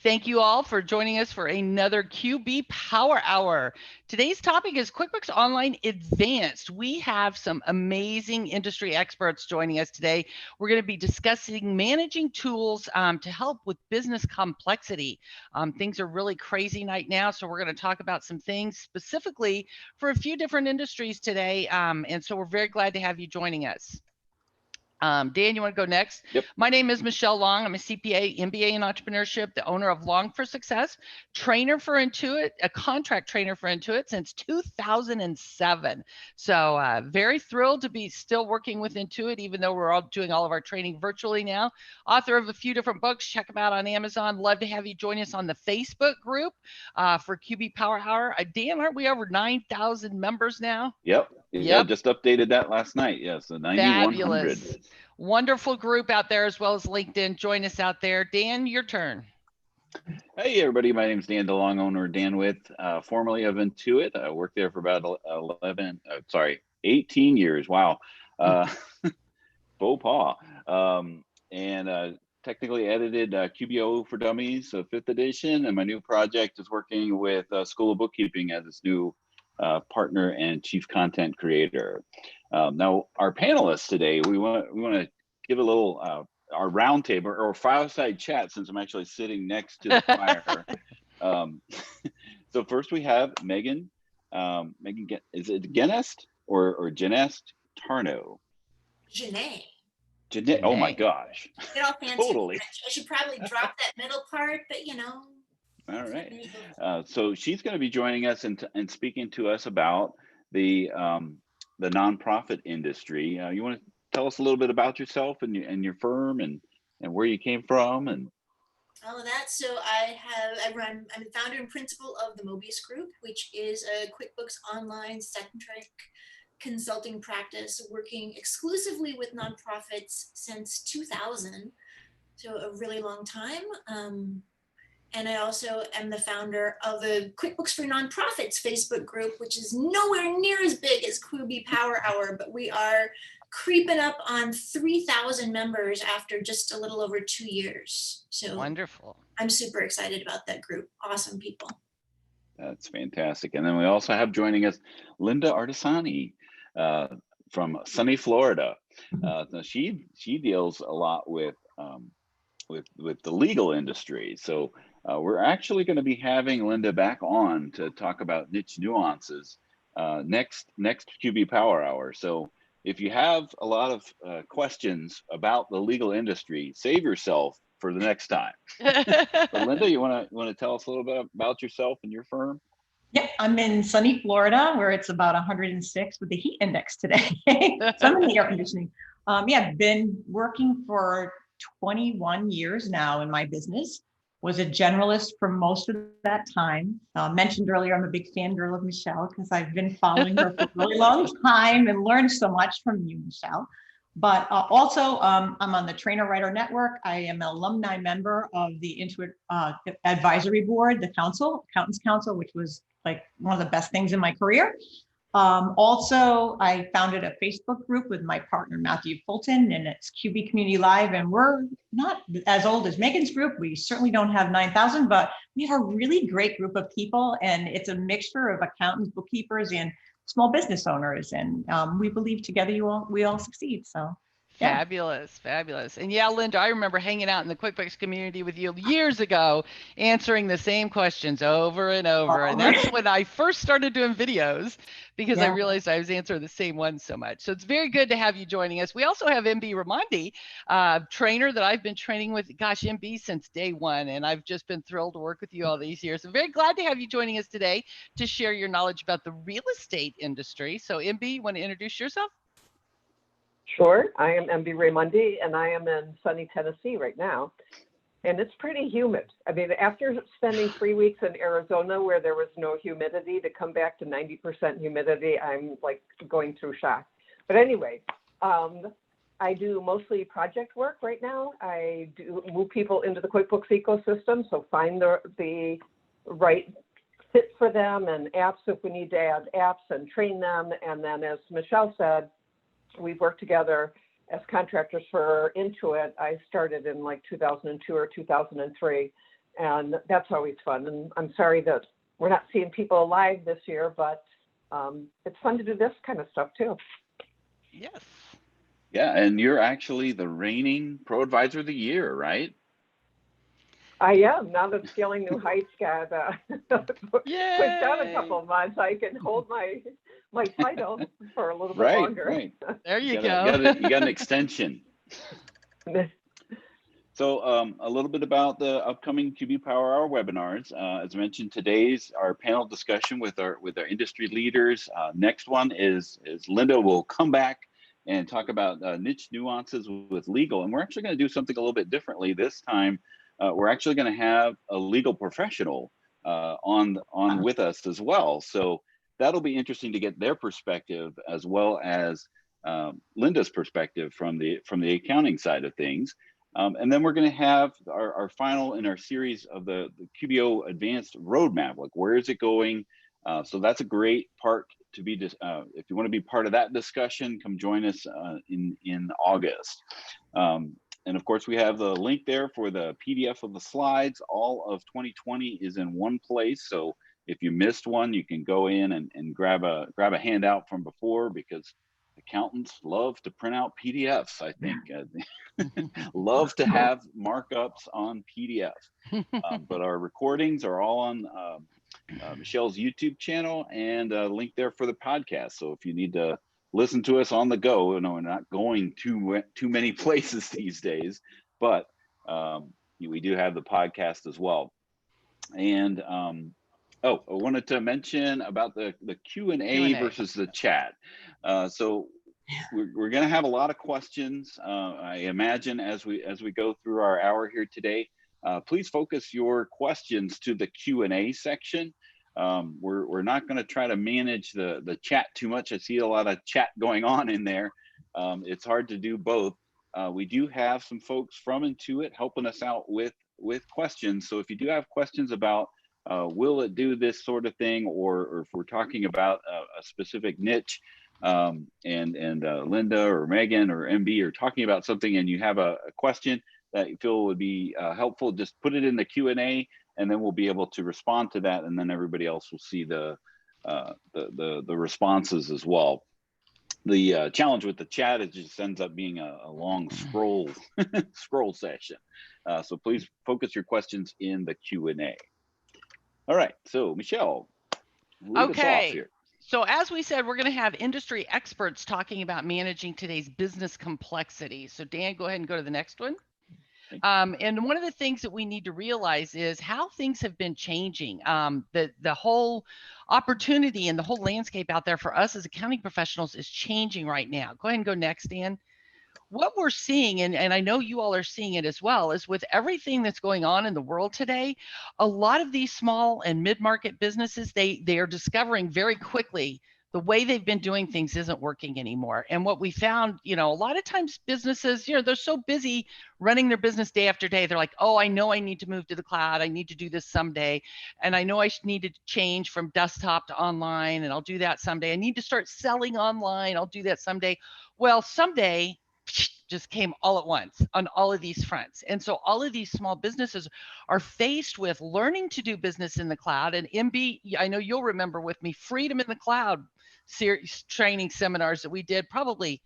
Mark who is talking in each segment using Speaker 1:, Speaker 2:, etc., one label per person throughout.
Speaker 1: Thank you all for joining us for another QB Power Hour. Today's topic is QuickBooks Online Advanced. We have some amazing industry experts joining us today. We're going to be discussing managing tools to help with business complexity. Things are really crazy right now, so we're going to talk about some things specifically for a few different industries today. And so we're very glad to have you joining us. Dan, you want to go next?
Speaker 2: Yep.
Speaker 1: My name is Michelle Long. I'm a CPA, MBA in entrepreneurship, the owner of Long for Success, trainer for Intuit, a contract trainer for Intuit since 2007. So very thrilled to be still working with Intuit, even though we're all doing all of our training virtually now. Author of a few different books. Check them out on Amazon. Love to have you join us on the Facebook group for QB Power Hour. Dan, aren't we over 9,000 members now?
Speaker 2: Yep. Yeah, just updated that last night. Yeah, so 9,100.
Speaker 1: Fabulous. Wonderful group out there as well as LinkedIn. Join us out there. Dan, your turn.
Speaker 2: Hey, everybody. My name is Dan DeLong, owner of DanWith, formerly of Intuit. I worked there for about 18 years. Wow. Faux pas. And technically edited QBO for Dummies, so 5th edition. And my new project is working with School of Bookkeeping as its new partner and chief content creator. Now, our panelists today, we want to give a little our roundtable or fireside chat, since I'm actually sitting next to the fire. So first we have Megan. Megan, is it Genest or Genest Tarno?
Speaker 3: Janae.
Speaker 2: Janae. Oh my gosh.
Speaker 3: Get all fancy.
Speaker 2: Totally.
Speaker 3: I should probably drop that middle part, but you know.
Speaker 2: All right. So she's going to be joining us and speaking to us about the nonprofit industry. You want to tell us a little bit about yourself and your firm and where you came from and
Speaker 3: all of that. So I'm the founder and principal of the Mobius Group, which is a QuickBooks Online second-track consulting practice working exclusively with nonprofits since 2000. So a really long time. And I also am the founder of the QuickBooks for Nonprofits Facebook group, which is nowhere near as big as QB Power Hour, but we are creeping up on 3,000 members after just a little over 2 years. So
Speaker 1: wonderful.
Speaker 3: I'm super excited about that group. Awesome people.
Speaker 2: That's fantastic. And then we also have joining us Linda Artisani from sunny Florida. She deals a lot with the legal industry. So we're actually going to be having Linda back on to talk about niche nuances next QB Power Hour. So if you have a lot of questions about the legal industry, save yourself for the next time. But Linda, you want to tell us a little bit about yourself and your firm?
Speaker 4: Yeah, I'm in sunny Florida, where it's about 106 with the heat index today. So I'm in the air conditioning. I've been working for 21 years now in my business. Was a generalist for most of that time. Mentioned earlier, I'm a big fangirl of Michelle because I've been following her for a really long time and learned so much from you, Michelle. But also, I'm on the Trainer Writer Network. I am an alumni member of the Intuit Advisory Board, the Accountants Council, which was like one of the best things in my career. Also, I founded a Facebook group with my partner, Matthew Fulton, and it's QB Community Live. And we're not as old as Megan's group. We certainly don't have 9,000, but we have a really great group of people. And it's a mixture of accountants, bookkeepers, and small business owners. And we believe together we all succeed. So. Yeah.
Speaker 1: Fabulous. And yeah, Linda, I remember hanging out in the QuickBooks community with you years ago, answering the same questions over and over. And that's when I first started doing videos because I realized I was answering the same ones so much. So it's very good to have you joining us. We also have MB Raimondi, trainer that I've been training with, MB since day one. And I've just been thrilled to work with you all these years. I'm very glad to have you joining us today to share your knowledge about the real estate industry. So MB, you want to introduce yourself?
Speaker 5: Sure. I am MB Raimondi, and I am in sunny Tennessee right now. And it's pretty humid. I mean, after spending 3 weeks in Arizona where there was no humidity, to come back to 90% humidity, I'm like going through shock. But anyway, I do mostly project work right now. I do move people into the QuickBooks ecosystem, so find the right fit for them and apps if we need to add apps and train them. And then, as Michelle said, we've worked together as contractors for Intuit. I started in like 2002 or 2003. And that's always fun. And I'm sorry that we're not seeing people live this year, but it's fun to do this kind of stuff too.
Speaker 1: Yes.
Speaker 2: Yeah, and you're actually the reigning Pro Advisor of the Year, right?
Speaker 5: I am. Now that Scaling New Heights got pushed down a
Speaker 1: Yay.
Speaker 5: couple of months, I can hold my title for a little bit
Speaker 2: Right,
Speaker 5: longer.
Speaker 2: right.
Speaker 1: There you
Speaker 2: got
Speaker 1: go.
Speaker 2: you got an extension. So a little bit about the upcoming QB Power Hour webinars. As mentioned, today's our panel discussion with our industry leaders. Next one is Linda will come back and talk about niche nuances with legal. And we're actually going to do something a little bit differently this time. We're actually going to have a legal professional on with us as well. So that'll be interesting to get their perspective as well as Linda's perspective from the accounting side of things. And then we're going to have our final in our series of the QBO Advanced roadmap. Like, where is it going? So that's a great part to be. If you want to be part of that discussion, come join us in August. And of course, we have the link there for the PDF of the slides. All of 2020 is in one place. So if you missed one, you can go in and grab a handout from before, because accountants love to print out PDFs, I think. Love to have markups on PDF. But our recordings are all on Michelle's YouTube channel, and a link there for the podcast. So if you need to listen to us on the go, we're not going too many places these days, but we do have the podcast as well. And I wanted to mention about the Q&A versus the chat. So we're going to have a lot of questions. I imagine as we go through our hour here today. Please focus your questions to the Q&A section. We're not going to try to manage the chat too much. I see a lot of chat going on in there. It's hard to do both. We do have some folks from Intuit helping us out with questions. So if you do have questions about will it do this sort of thing, or if we're talking about a specific niche, and Linda or Megan or MB are talking about something, and you have a question that you feel would be helpful, just put it in the Q&A, and then we'll be able to respond to that, and then everybody else will see the responses as well. The challenge with the chat is it just ends up being a long scroll session. So please focus your questions in the Q&A. All right, so Michelle, lead us off here.
Speaker 1: So as we said, we're going to have industry experts talking about managing today's business complexity. So Dan, go ahead and go to the next one. And one of the things that we need to realize is how things have been changing. The whole opportunity and the whole landscape out there for us as accounting professionals is changing right now. Go ahead and go next, Dan. What we're seeing, and I know you all are seeing it as well, is with everything that's going on in the world today, a lot of these small and mid-market businesses, they are discovering very quickly the way they've been doing things isn't working anymore. And what we found, a lot of times businesses, they're so busy running their business day after day. They're like, oh, I know I need to move to the cloud. I need to do this someday. And I know I need to change from desktop to online, and I'll do that someday. I need to start selling online. I'll do that someday. Well, someday just came all at once on all of these fronts. And so all of these small businesses are faced with learning to do business in the cloud. And MB, I know you'll remember with me, Freedom in the Cloud series training seminars that we did probably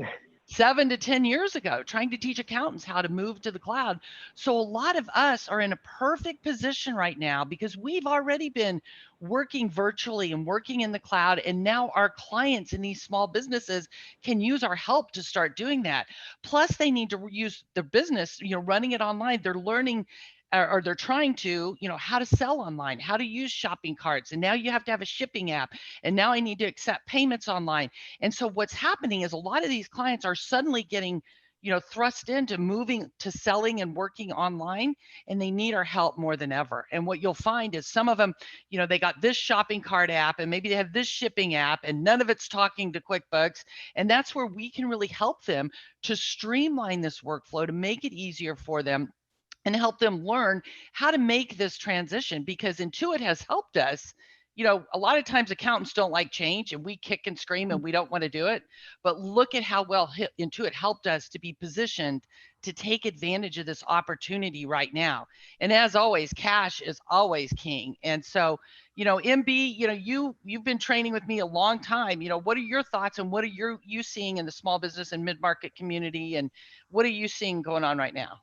Speaker 1: 7 to 10 years ago, trying to teach accountants how to move to the cloud. So a lot of us are in a perfect position right now because we've already been working virtually and working in the cloud. And now our clients in these small businesses can use our help to start doing that. Plus they need to use their business, running it online. They're learning or they're trying to, how to sell online, how to use shopping carts. And now you have to have a shipping app. And now I need to accept payments online. And so what's happening is a lot of these clients are suddenly getting, thrust into moving to selling and working online, and they need our help more than ever. And what you'll find is some of them, they got this shopping cart app and maybe they have this shipping app and none of it's talking to QuickBooks. And that's where we can really help them to streamline this workflow, to make it easier for them and help them learn how to make this transition, because Intuit has helped us, a lot of times accountants don't like change, and we kick and scream and we don't want to do it. But look at how well Intuit helped us to be positioned to take advantage of this opportunity right now. And as always, cash is always king. And so, MB, you've been training with me a long time. What are your thoughts, and what are you seeing in the small business and mid-market community, and what are you seeing going on right now?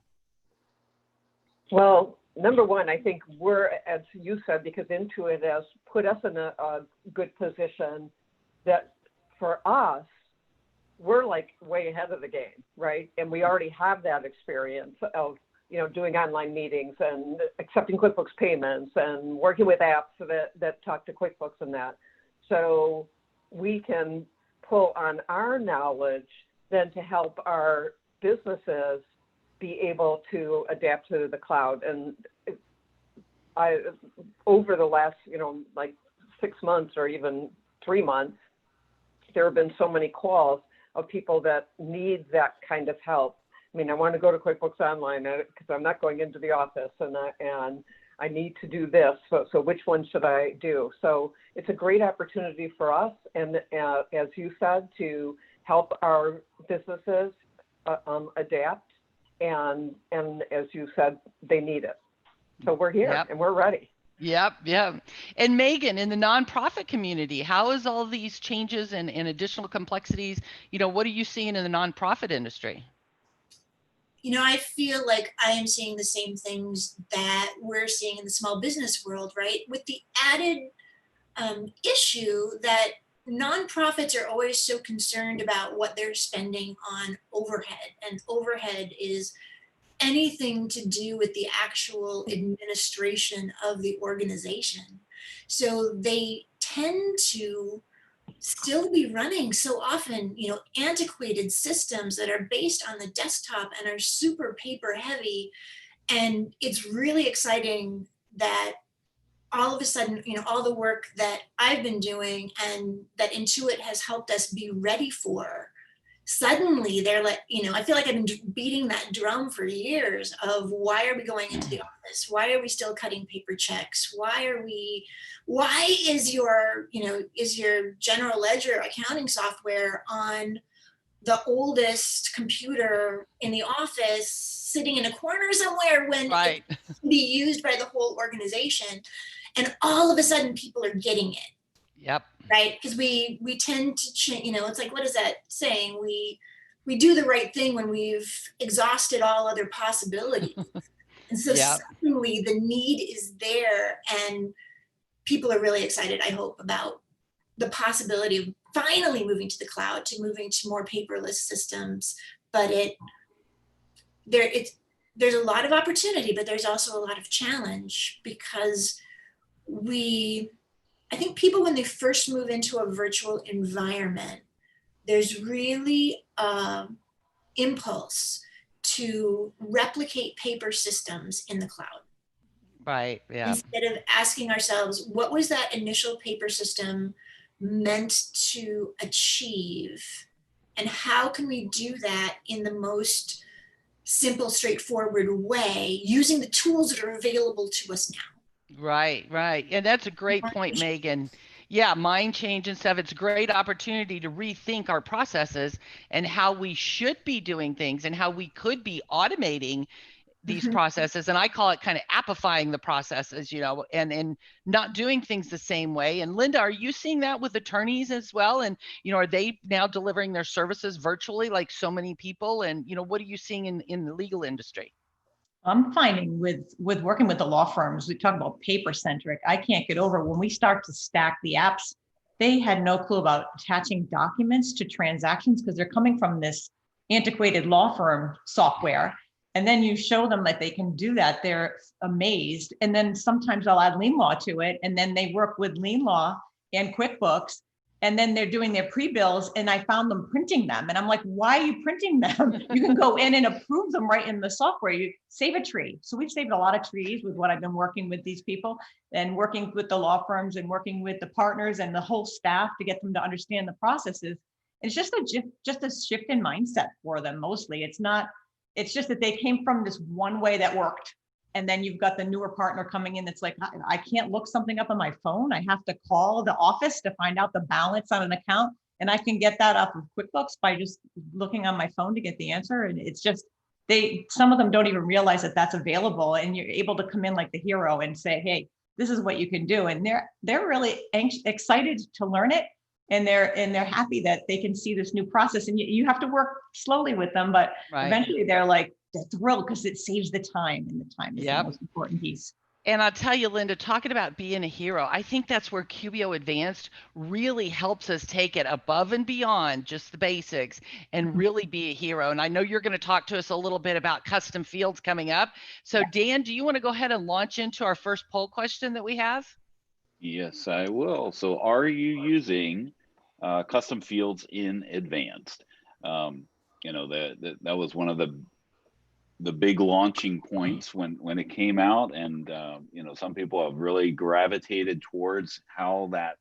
Speaker 5: Well, number one, I think we're, as you said, because Intuit has put us in a good position that for us, we're like way ahead of the game, right? And we already have that experience of, doing online meetings and accepting QuickBooks payments and working with apps that talk to QuickBooks and that. So we can pull on our knowledge then to help our businesses be able to adapt to the cloud. And over the last, like 6 months or even 3 months, there have been so many calls of people that need that kind of help. I mean, I want to go to QuickBooks Online because I'm not going into the office, and I need to do this. So which one should I do? So it's a great opportunity for us, and as you said, to help our businesses adapt. And as you said, they need it. So we're here and we're ready.
Speaker 1: Yep. And Megan, in the nonprofit community, how is all these changes and additional complexities, what are you seeing in the nonprofit industry?
Speaker 3: I feel like I am seeing the same things that we're seeing in the small business world, right? With the added issue that nonprofits are always so concerned about what they're spending on overhead, and overhead is anything to do with the actual administration of the organization. So they tend to still be running so often, antiquated systems that are based on the desktop and are super paper heavy. And it's really exciting that all of a sudden, all the work that I've been doing and that Intuit has helped us be ready for, suddenly they're like, I feel like I've been beating that drum for years of why are we going into the office? Why are we still cutting paper checks? Why is your general ledger accounting software on the oldest computer in the office sitting in a corner somewhere when it can be used by the whole organization? And all of a sudden people are getting it.
Speaker 1: Yep.
Speaker 3: Right? Because we tend to change, it's like, what is that saying? We do the right thing when we've exhausted all other possibilities. And so suddenly the need is there, and people are really excited, I hope, about the possibility of finally moving to the cloud, to moving to more paperless systems. But there's a lot of opportunity, but there's also a lot of challenge, because I think people, when they first move into a virtual environment, there's really impulse to replicate paper systems in the cloud.
Speaker 1: Right, yeah.
Speaker 3: Instead of asking ourselves, what was that initial paper system meant to achieve? And how can we do that in the most simple, straightforward way, using the tools that are available to us now?
Speaker 1: Right. And that's a great point, Megan. Yeah, mind change and stuff. It's a great opportunity to rethink our processes and how we should be doing things and how we could be automating these processes. And I call it kind of appifying the processes, and not doing things the same way. And Linda, are you seeing that with attorneys as well? And, are they now delivering their services virtually like so many people? And, what are you seeing in the legal industry?
Speaker 4: I'm finding with working with the law firms, we talk about paper centric. I can't get over when we start to stack the apps. They had no clue about attaching documents to transactions because they're coming from this antiquated law firm software. And then you show them that they can do that. They're amazed. And then sometimes I'll add lien law to it. And then they work with lien law and QuickBooks. And then they're doing their pre-bills, and I found them printing them. And I'm like, why are you printing them? You can go in and approve them right in the software. You save a tree. So we've saved a lot of trees with what I've been working with these people and working with the law firms and working with the partners and the whole staff to get them to understand the processes. It's just a shift in mindset for them mostly. It's just that they came from this one way that worked. And then you've got the newer partner coming in that's like, I can't look something up on my phone. I have to call the office to find out the balance on an account. And I can get that off of QuickBooks by just looking on my phone to get the answer. And it's just, some of them don't even realize that that's available. And you're able to come in like the hero and say, hey, this is what you can do. And they're really excited to learn it. And they're happy that they can see this new process. And you have to work slowly with them, but eventually they're like, they're thrilled because it saves the time, and the time is the most important piece.
Speaker 1: And I'll tell you, Linda, talking about being a hero, I think that's where QBO Advanced really helps us take it above and beyond just the basics and really be a hero. And I know you're going to talk to us a little bit about custom fields coming up. So Dan, do you want to go ahead and launch into our first poll question that we have?
Speaker 2: Yes, I will. So are you using custom fields in Advanced? You know, that was one of the big launching points when it came out, and you know, some people have really gravitated towards how that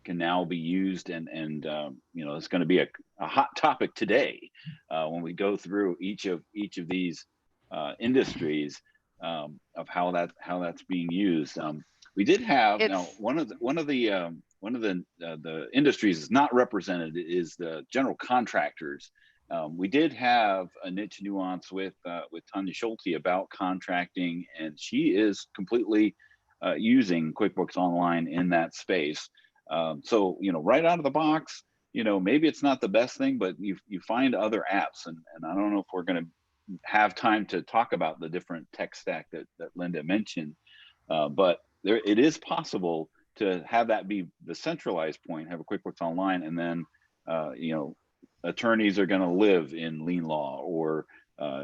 Speaker 2: can now be used, and you know, it's going to be a hot topic today when we go through each of these industries of how that's being used. We did have one of the industries is not represented is the general contractors. We did have a niche nuance with Tanya Schulte about contracting, and she is completely using QuickBooks Online in that space. So, you know, right out of the box, you know, maybe it's not the best thing, but you find other apps, and I don't know if we're going to have time to talk about the different tech stack that Linda mentioned, but it is possible to have that be the centralized point, have a QuickBooks Online, and then you know, attorneys are going to live in lien law, or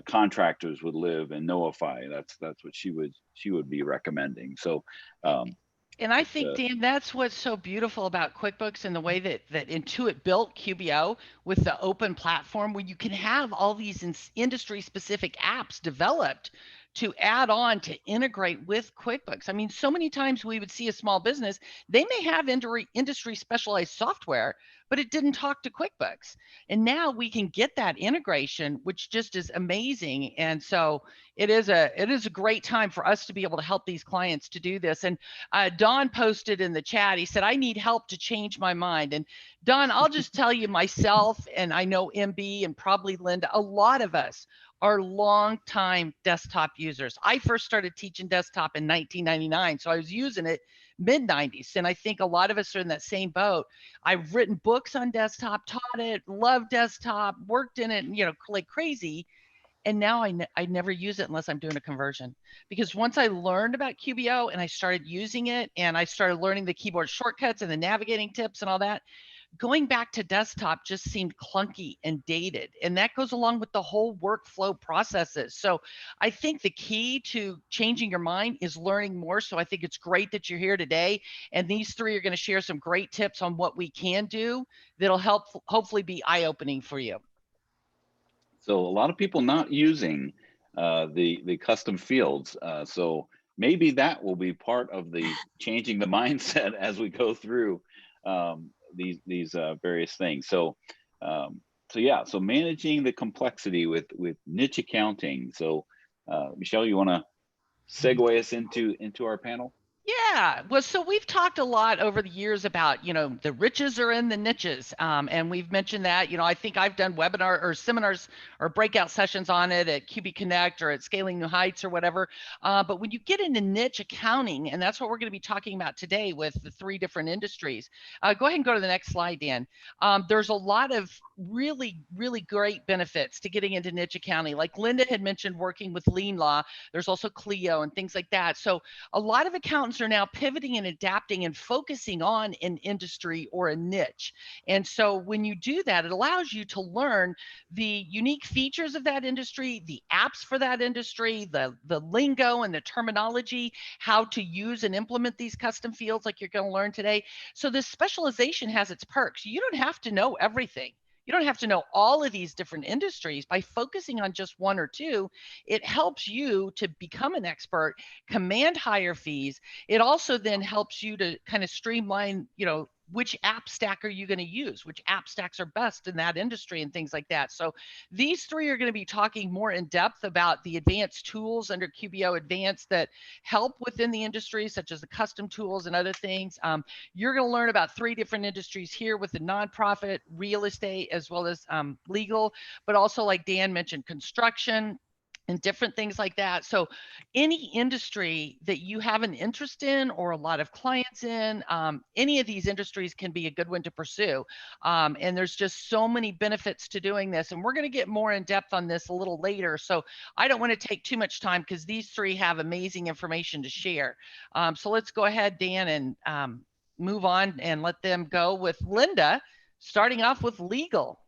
Speaker 2: contractors would live in Notify. That's what she would be recommending. So
Speaker 1: and I think, Dan, that's what's so beautiful about QuickBooks and the way that Intuit built QBO with the open platform, where you can have all these industry-specific apps developed to add on to integrate with QuickBooks. I mean, so many times we would see a small business, they may have industry specialized software, but it didn't talk to QuickBooks. And now we can get that integration, which just is amazing. And so it is a great time for us to be able to help these clients to do this. And Don posted in the chat, he said, I need help to change my mind. And Don, I'll just tell you myself, and I know MB and probably Linda, a lot of us are longtime desktop users. I first started teaching desktop in 1999, so I was using it mid-90s, and I think a lot of us are in that same boat. I've written books on desktop, taught it, loved desktop, worked in it, you know, like crazy, and now I never use it unless I'm doing a conversion. Because once I learned about QBO and I started using it, and I started learning the keyboard shortcuts and the navigating tips and all that, going back to desktop just seemed clunky and dated. And that goes along with the whole workflow processes. So I think the key to changing your mind is learning more. So I think it's great that you're here today. And these three are going to share some great tips on what we can do that'll help hopefully be eye-opening for you.
Speaker 2: So a lot of people not using the custom fields. So maybe that will be part of the changing the mindset as we go through these various things. So yeah, so managing the complexity with niche accounting. So Michelle, you want to segue us into our panel?
Speaker 1: Yeah, well, so we've talked a lot over the years about, you know, the riches are in the niches. And we've mentioned that, you know, I think I've done webinar or seminars or breakout sessions on it at QB Connect or at Scaling New Heights or whatever. But when you get into niche accounting, and that's what we're going to be talking about today with the three different industries. Go ahead and go to the next slide, Dan. There's a lot of really, really great benefits to getting into niche accounting. Like Linda had mentioned, working with lien law, there's also Clio and things like that. So a lot of accountants are now pivoting and adapting and focusing on an industry or a niche. And so when you do that, it allows you to learn the unique features of that industry, the apps for that industry, the lingo and the terminology, how to use and implement these custom fields like you're going to learn today. So this specialization has its perks. You don't have to know everything. You don't have to know all of these different industries. By focusing on just one or two, it helps you to become an expert, command higher fees. It also then helps you to kind of streamline, you know, which app stack are you going to use? Which app stacks are best in that industry and things like that. So these three are going to be talking more in depth about the advanced tools under QBO Advanced that help within the industry, such as the custom tools and other things. You're going to learn about three different industries here with the nonprofit, real estate, as well as legal, but also like Dan mentioned, construction, and different things like that. So any industry that you have an interest in or a lot of clients in, any of these industries can be a good one to pursue. And there's just so many benefits to doing this. And we're going to get more in depth on this a little later. So I don't want to take too much time because these three have amazing information to share. So let's go ahead, Dan, and move on and let them go with Linda, starting off with legal.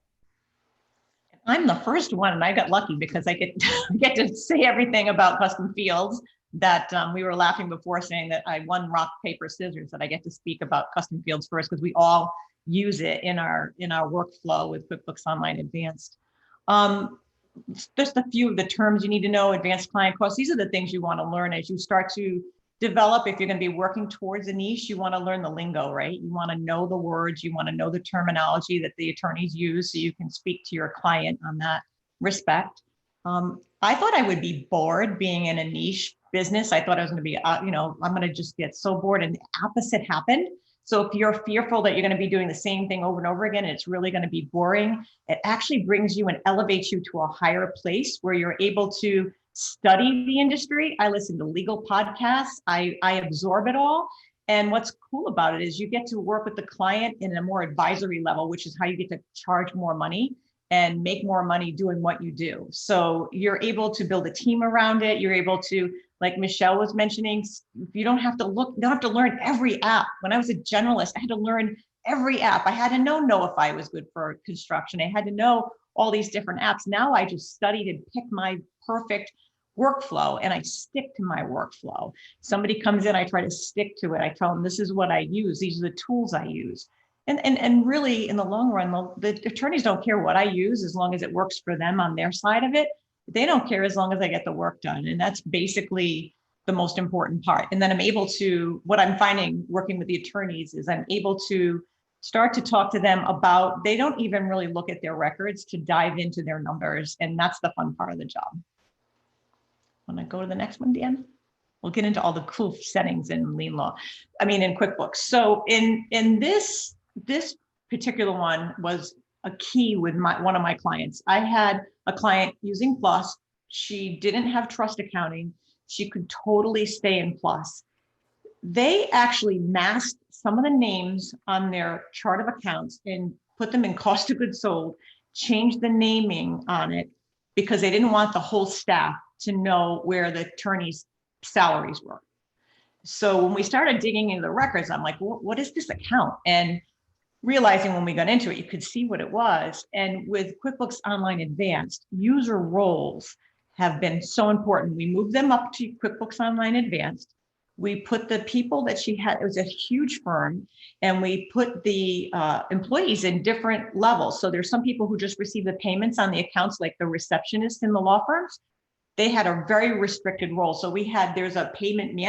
Speaker 4: I'm the first one, and I got lucky because I get to say everything about custom fields that we were laughing before, saying that I won rock, paper, scissors, that I get to speak about custom fields first because we all use it in our workflow with QuickBooks Online Advanced. Just a few of the terms you need to know. Advanced client costs. These are the things you want to learn as you start to develop. If you're going to be working towards a niche, you want to learn the lingo, right? You want to know the words, you want to know the terminology that the attorneys use so you can speak to your client on that respect. I thought I would be bored being in a niche business. I thought I was going to be, I'm going to just get so bored, and the opposite happened. So if you're fearful that you're going to be doing the same thing over and over again, and it's really going to be boring, it actually brings you and elevates you to a higher place where you're able to study the industry. I listen to legal podcasts. I absorb it all. And what's cool about it is you get to work with the client in a more advisory level, which is how you get to charge more money and make more money doing what you do. So you're able to build a team around it. You're able to, like Michelle was mentioning, you don't have to learn every app. When I was a generalist, I had to learn every app. I had to know Notify was good for construction. I had to know all these different apps. Now I just studied and pick my perfect workflow and I stick to my workflow. Somebody comes in, I try to stick to it. I tell them this is what I use. These are the tools I use. And really in the long run, the attorneys don't care what I use as long as it works for them on their side of it. They don't care as long as I get the work done. And that's basically the most important part. And then I'm able to, what I'm finding working with the attorneys is I'm able to start to talk to them about, they don't even really look at their records to dive into their numbers. And that's the fun part of the job. Want to go to the next one, Dan? We'll get into all the cool settings in in QuickBooks. So in this particular one was a key with one of my clients. I had a client using Plus. She didn't have trust accounting. She could totally stay in Plus. They actually masked some of the names on their chart of accounts and put them in cost of goods sold, changed the naming on it because they didn't want the whole staff to know where the attorney's salaries were. So when we started digging into the records, I'm like, what is this account? And realizing when we got into it, you could see what it was. And with QuickBooks Online Advanced, user roles have been so important. We moved them up to QuickBooks Online Advanced. We put the people that she had, it was a huge firm, and we put the employees in different levels. So there's some people who just receive the payments on the accounts, like the receptionist in the law firms. They had a very restricted role. So there's a payment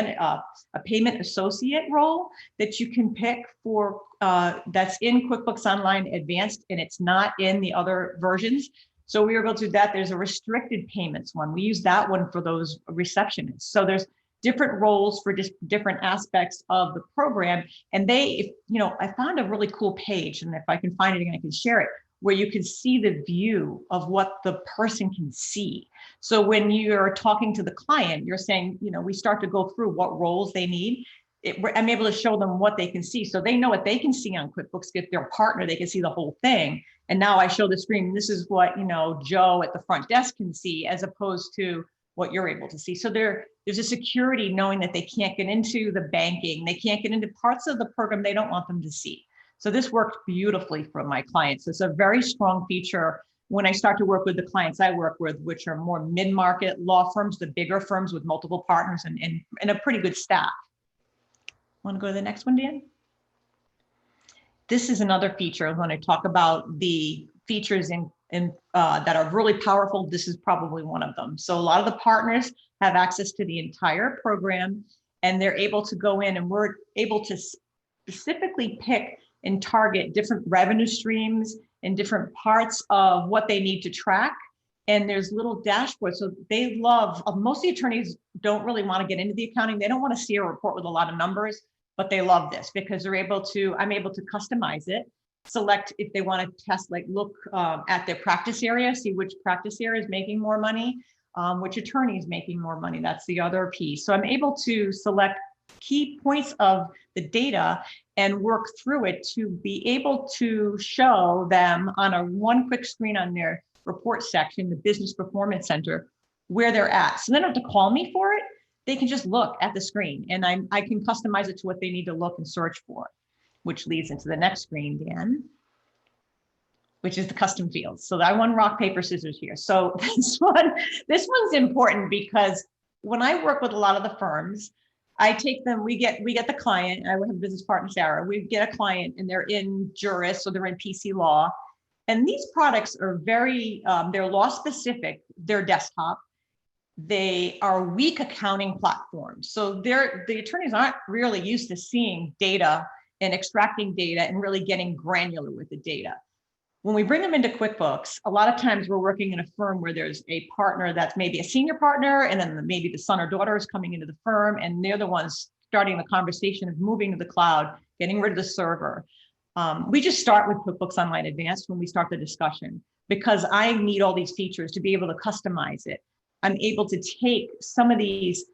Speaker 4: associate role that you can pick for, that's in QuickBooks Online Advanced, and it's not in the other versions. So we were able to do that. There's a restricted payments one. We use that one for those receptionists. So there's different roles for just different aspects of the program. And I found a really cool page, and if I can find it again, I can share it, where you can see the view of what the person can see. So when you're talking to the client, you're saying, we start to go through what roles they need. I'm able to show them what they can see. So they know what they can see on QuickBooks. If they're a partner, they can see the whole thing. And now I show the screen, this is what, Joe at the front desk can see, as opposed to what you're able to see. So there's a security knowing that they can't get into the banking. They can't get into parts of the program they don't want them to see. So this worked beautifully for my clients. It's a very strong feature when I start to work with the clients I work with, which are more mid-market law firms, the bigger firms with multiple partners and a pretty good staff. Want to go to the next one, Dan? This is another feature when I talk about the features that are really powerful. This is probably one of them. So a lot of the partners have access to the entire program, and they're able to go in, and we're able to specifically pick and target different revenue streams and different parts of what they need to track. And there's little dashboards. So they love, most of the attorneys don't really want to get into the accounting. They don't want to see a report with a lot of numbers, but they love this because they're able to, I'm able to customize it, select if they want to test, like look at their practice area, see which practice area is making more money, which attorney is making more money. That's the other piece. So I'm able to select key points of the data and work through it to be able to show them on a one quick screen on their report section, the business performance center, where they're at. So they don't have to call me for it. They can just look at the screen and I can customize it to what they need to look and search for, which leads into the next screen, Dan, which is the custom fields. So I won rock, paper, scissors here. So this one's important because when I work with a lot of the firms, I take them, we get the client, I have a business partner, Sarah, we get a client and they're in juris, so they're in PC law. And these products are very, they're law specific, they're desktop. They are weak accounting platforms. So the attorneys aren't really used to seeing data and extracting data and really getting granular with the data. When we bring them into QuickBooks, a lot of times we're working in a firm where there's a partner that's maybe a senior partner, and then maybe the son or daughter is coming into the firm, and they're the ones starting the conversation of moving to the cloud, getting rid of the server. We just start with QuickBooks Online Advanced when we start the discussion, because I need all these features to be able to customize it. I'm able to take some of these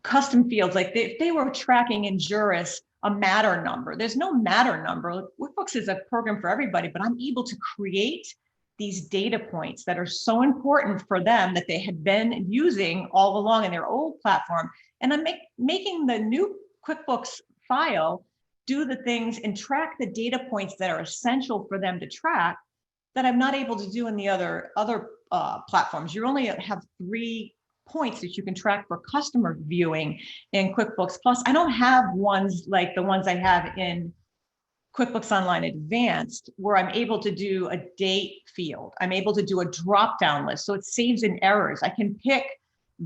Speaker 4: custom fields, like if they were tracking in Juris a matter number, there's no matter number. QuickBooks is a program for everybody, but I'm able to create these data points that are so important for them that they had been using all along in their old platform. And I'm making the new QuickBooks file do the things and track the data points that are essential for them to track that I'm not able to do in the other platforms. You only have 3 points that you can track for customer viewing in QuickBooks Plus. I don't have ones like the ones I have in QuickBooks Online Advanced, where I'm able to do a date field. I'm able to do a drop-down list. So it saves in errors. I can pick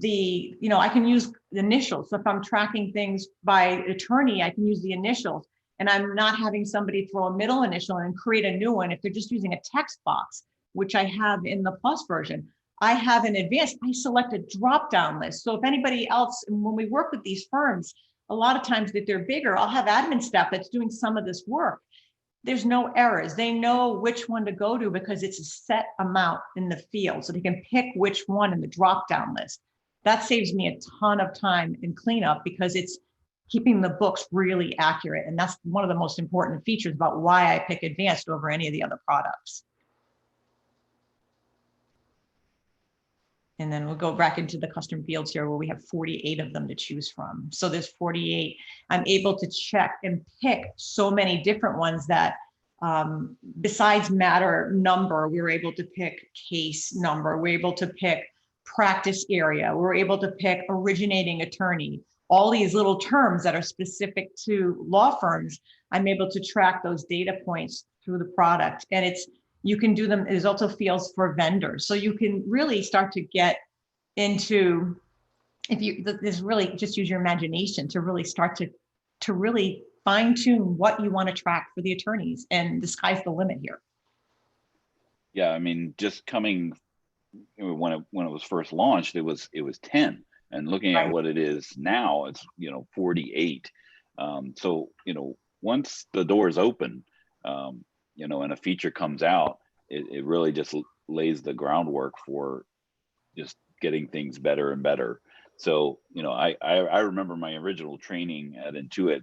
Speaker 4: I can use the initials. So if I'm tracking things by attorney, I can use the initials, and I'm not having somebody throw a middle initial and create a new one if they're just using a text box, which I have in the Plus version. I have in Advanced, I select a drop-down list. So if anybody else, when we work with these firms, a lot of times that they're bigger, I'll have admin staff that's doing some of this work. There's no errors. They know which one to go to because it's a set amount in the field. So they can pick which one in the drop-down list. That saves me a ton of time in cleanup because it's keeping the books really accurate. And that's one of the most important features about why I pick Advanced over any of the other products. And then we'll go back into the custom fields here where we have 48 of them to choose from. So there's 48. I'm able to check and pick so many different ones that besides matter number, we're able to pick case number. We're able to pick practice area. We're able to pick originating attorney. All these little terms that are specific to law firms, I'm able to track those data points through the product. And you can do them, there's also fields for vendors. So you can really start to get into, this really just use your imagination to really start to really fine tune what you want to track for the attorneys. And the sky's the limit here.
Speaker 2: Yeah, I mean, just coming, when it was first launched, it was 10. And looking at what it is now, it's 48. So once the doors open, and a feature comes out, it really just lays the groundwork for just getting things better and better. So I remember my original training at Intuit.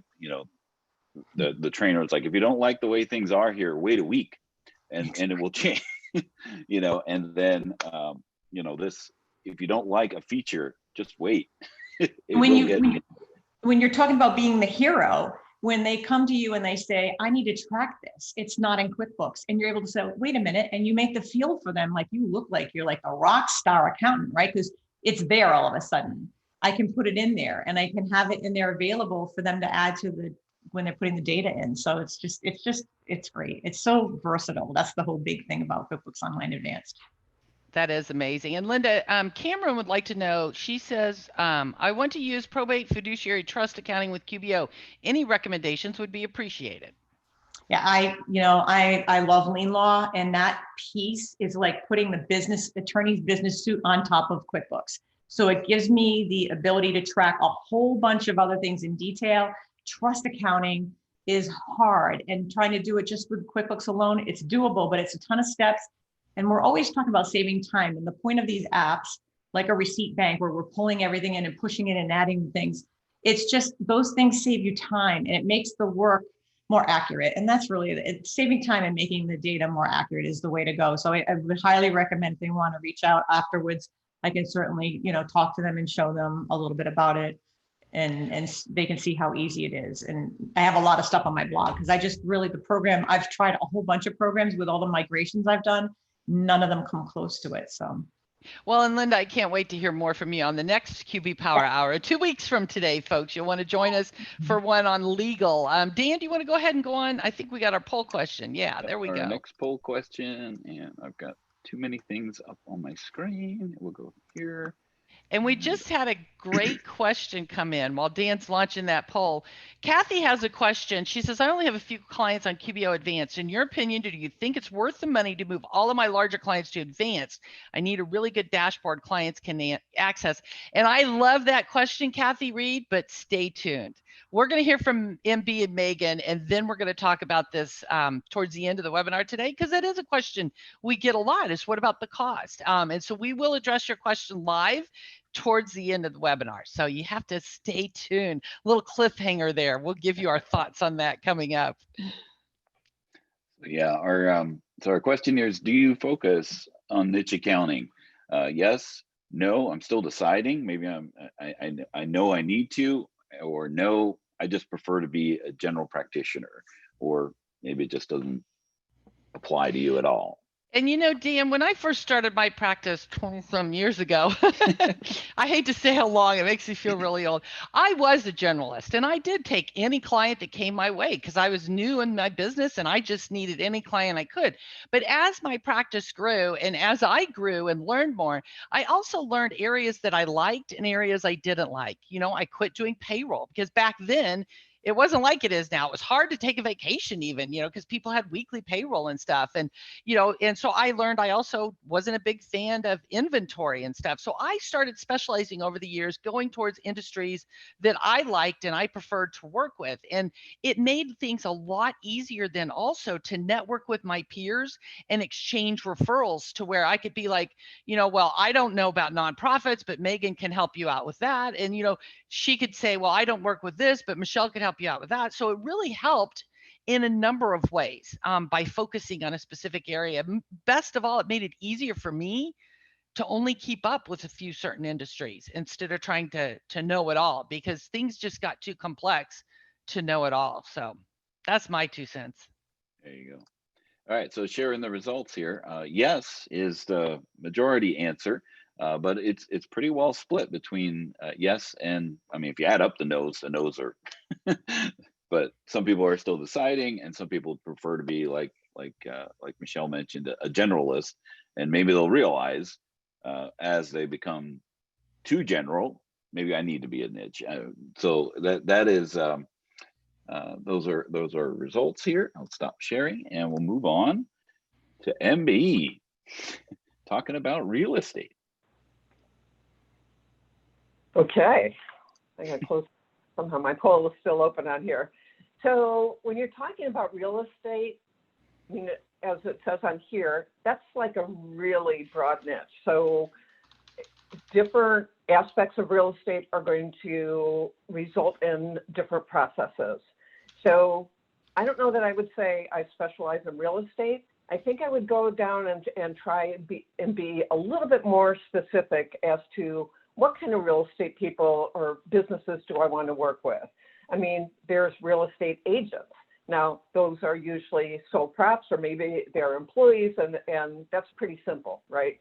Speaker 2: The trainer was like, if you don't like the way things are here, wait a week, and it will change. And then this, if you don't like a feature, just wait.
Speaker 4: When you're talking about being the hero, when they come to you and they say, I need to track this, it's not in QuickBooks, and you're able to say, wait a minute, and you make the field for them like you look like you're like a rock star accountant, right? Because it's there all of a sudden. I can put it in there and I can have it in there available for them to add to when they're putting the data in. So it's great. It's so versatile. That's the whole big thing about QuickBooks Online Advanced.
Speaker 1: That is amazing. And Linda, Cameron would like to know, she says, I want to use probate fiduciary trust accounting with QBO. Any recommendations would be appreciated.
Speaker 4: Yeah, I love lien law, and that piece is like putting the business attorney's business suit on top of QuickBooks. So it gives me the ability to track a whole bunch of other things in detail. Trust accounting is hard, and trying to do it just with QuickBooks alone, it's doable, but it's a ton of steps. And we're always talking about saving time. And the point of these apps, like a receipt bank, where we're pulling everything in and pushing it and adding things, it's just those things save you time, and it makes the work more accurate. And that's really it. Saving time and making the data more accurate is the way to go. So I would highly recommend, if they want to reach out afterwards, I can certainly, talk to them and show them a little bit about it, and they can see how easy it is. And I have a lot of stuff on my blog, because the program, I've tried a whole bunch of programs with all the migrations I've done. None of them come close to it. So.
Speaker 1: Well, and Linda, I can't wait to hear more from you on the next QB Power Hour. 2 weeks from today, folks, you'll want to join us for one on legal. Dan, do you want to go ahead and go on? I think we got our poll question. Yeah, there we go.
Speaker 2: Next poll question, and I've got too many things up on my screen. We'll go here.
Speaker 1: And we just had a great question come in while Dan's launching that poll. Kathy has a question. She says, I only have a few clients on QBO Advanced. In your opinion, do you think it's worth the money to move all of my larger clients to Advanced? I need a really good dashboard clients can access. And I love that question, Kathy Reed, but stay tuned. We're going to hear from MB and Megan, and then we're going to talk about this towards the end of the webinar today, because that is a question we get a lot, is what about the cost? And so we will address your question live towards the end of the webinar. So you have to stay tuned. A little cliffhanger there. We'll give you our thoughts on that coming up.
Speaker 2: Yeah, our question here is, do you focus on niche accounting? Yes, no, I'm still deciding. Maybe I know I need to, or no, I just prefer to be a general practitioner, or maybe it just doesn't apply to you at all.
Speaker 1: And Dan, when I first started my practice 20-some years ago, I hate to say how long, it makes me feel really old. I was a generalist, and I did take any client that came my way, because I was new in my business and I just needed any client I could. But as my practice grew, and as I grew and learned more, I also learned areas that I liked and areas I didn't like. I quit doing payroll, because back then, it wasn't like it is now. It was hard to take a vacation even, because people had weekly payroll and stuff. And so I learned I also wasn't a big fan of inventory and stuff. So I started specializing over the years, going towards industries that I liked and I preferred to work with. And it made things a lot easier then also to network with my peers and exchange referrals, to where I could be like, well, I don't know about nonprofits, but Megan can help you out with that. And, she could say, well, I don't work with this, but Michelle could help you out with that. So it really helped in a number of ways by focusing on a specific area. Best of all, it made it easier for me to only keep up with a few certain industries instead of trying to know it all, because things just got too complex to know it all. So that's my 2 cents.
Speaker 2: There you go. All right, so sharing the results here. Yes is the majority answer, but it's pretty well split between yes and, if you add up the no's are, but some people are still deciding, and some people prefer to be like Michelle mentioned, a generalist, and maybe they'll realize as they become too general, maybe I need to be a niche. So that is. Those are results here. I'll stop sharing and we'll move on to MB, talking about real estate.
Speaker 5: Okay, I got close. Somehow my poll is still open on here. So when you're talking about real estate, as it says on here, that's like a really broad niche. So different aspects of real estate are going to result in different processes. So I don't know that I would say I specialize in real estate. I think I would go down and try and be a little bit more specific as to what kind of real estate people or businesses do I want to work with. There's real estate agents. Now, those are usually sole props, or maybe they're employees, and that's pretty simple, right?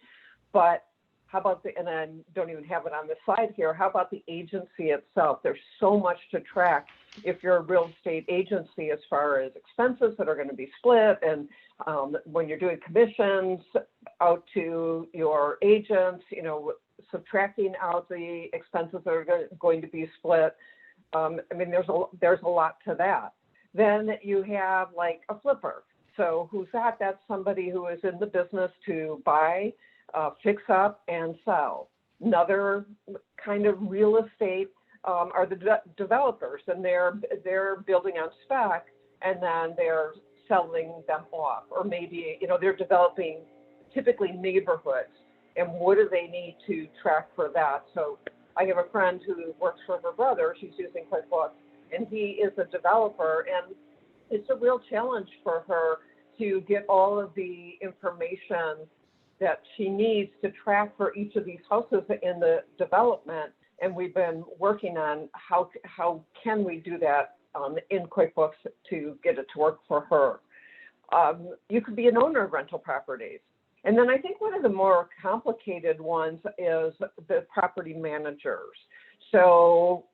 Speaker 5: But how about and I don't even have it on the slide here, how about the agency itself? There's so much to track if you're a real estate agency, as far as expenses that are going to be split, and when you're doing commissions out to your agents, subtracting out the expenses that are going to be split. There's a lot to that. Then you have like a flipper. So who's that? That's somebody who is in the business to buy, fix up, and sell. Another kind of real estate are the developers, and they're building on spec, and then they're selling them off. Or maybe, you know, they're developing typically neighborhoods, and what do they need to track for that? So I have a friend who works for her brother. She's using QuickBooks, and he is a developer, and it's a real challenge for her to get all of the information that she needs to track for each of these houses in the development. And we've been working on how can we do that in QuickBooks to get it to work for her. You could be an owner of rental properties. And then I think one of the more complicated ones is the property managers. So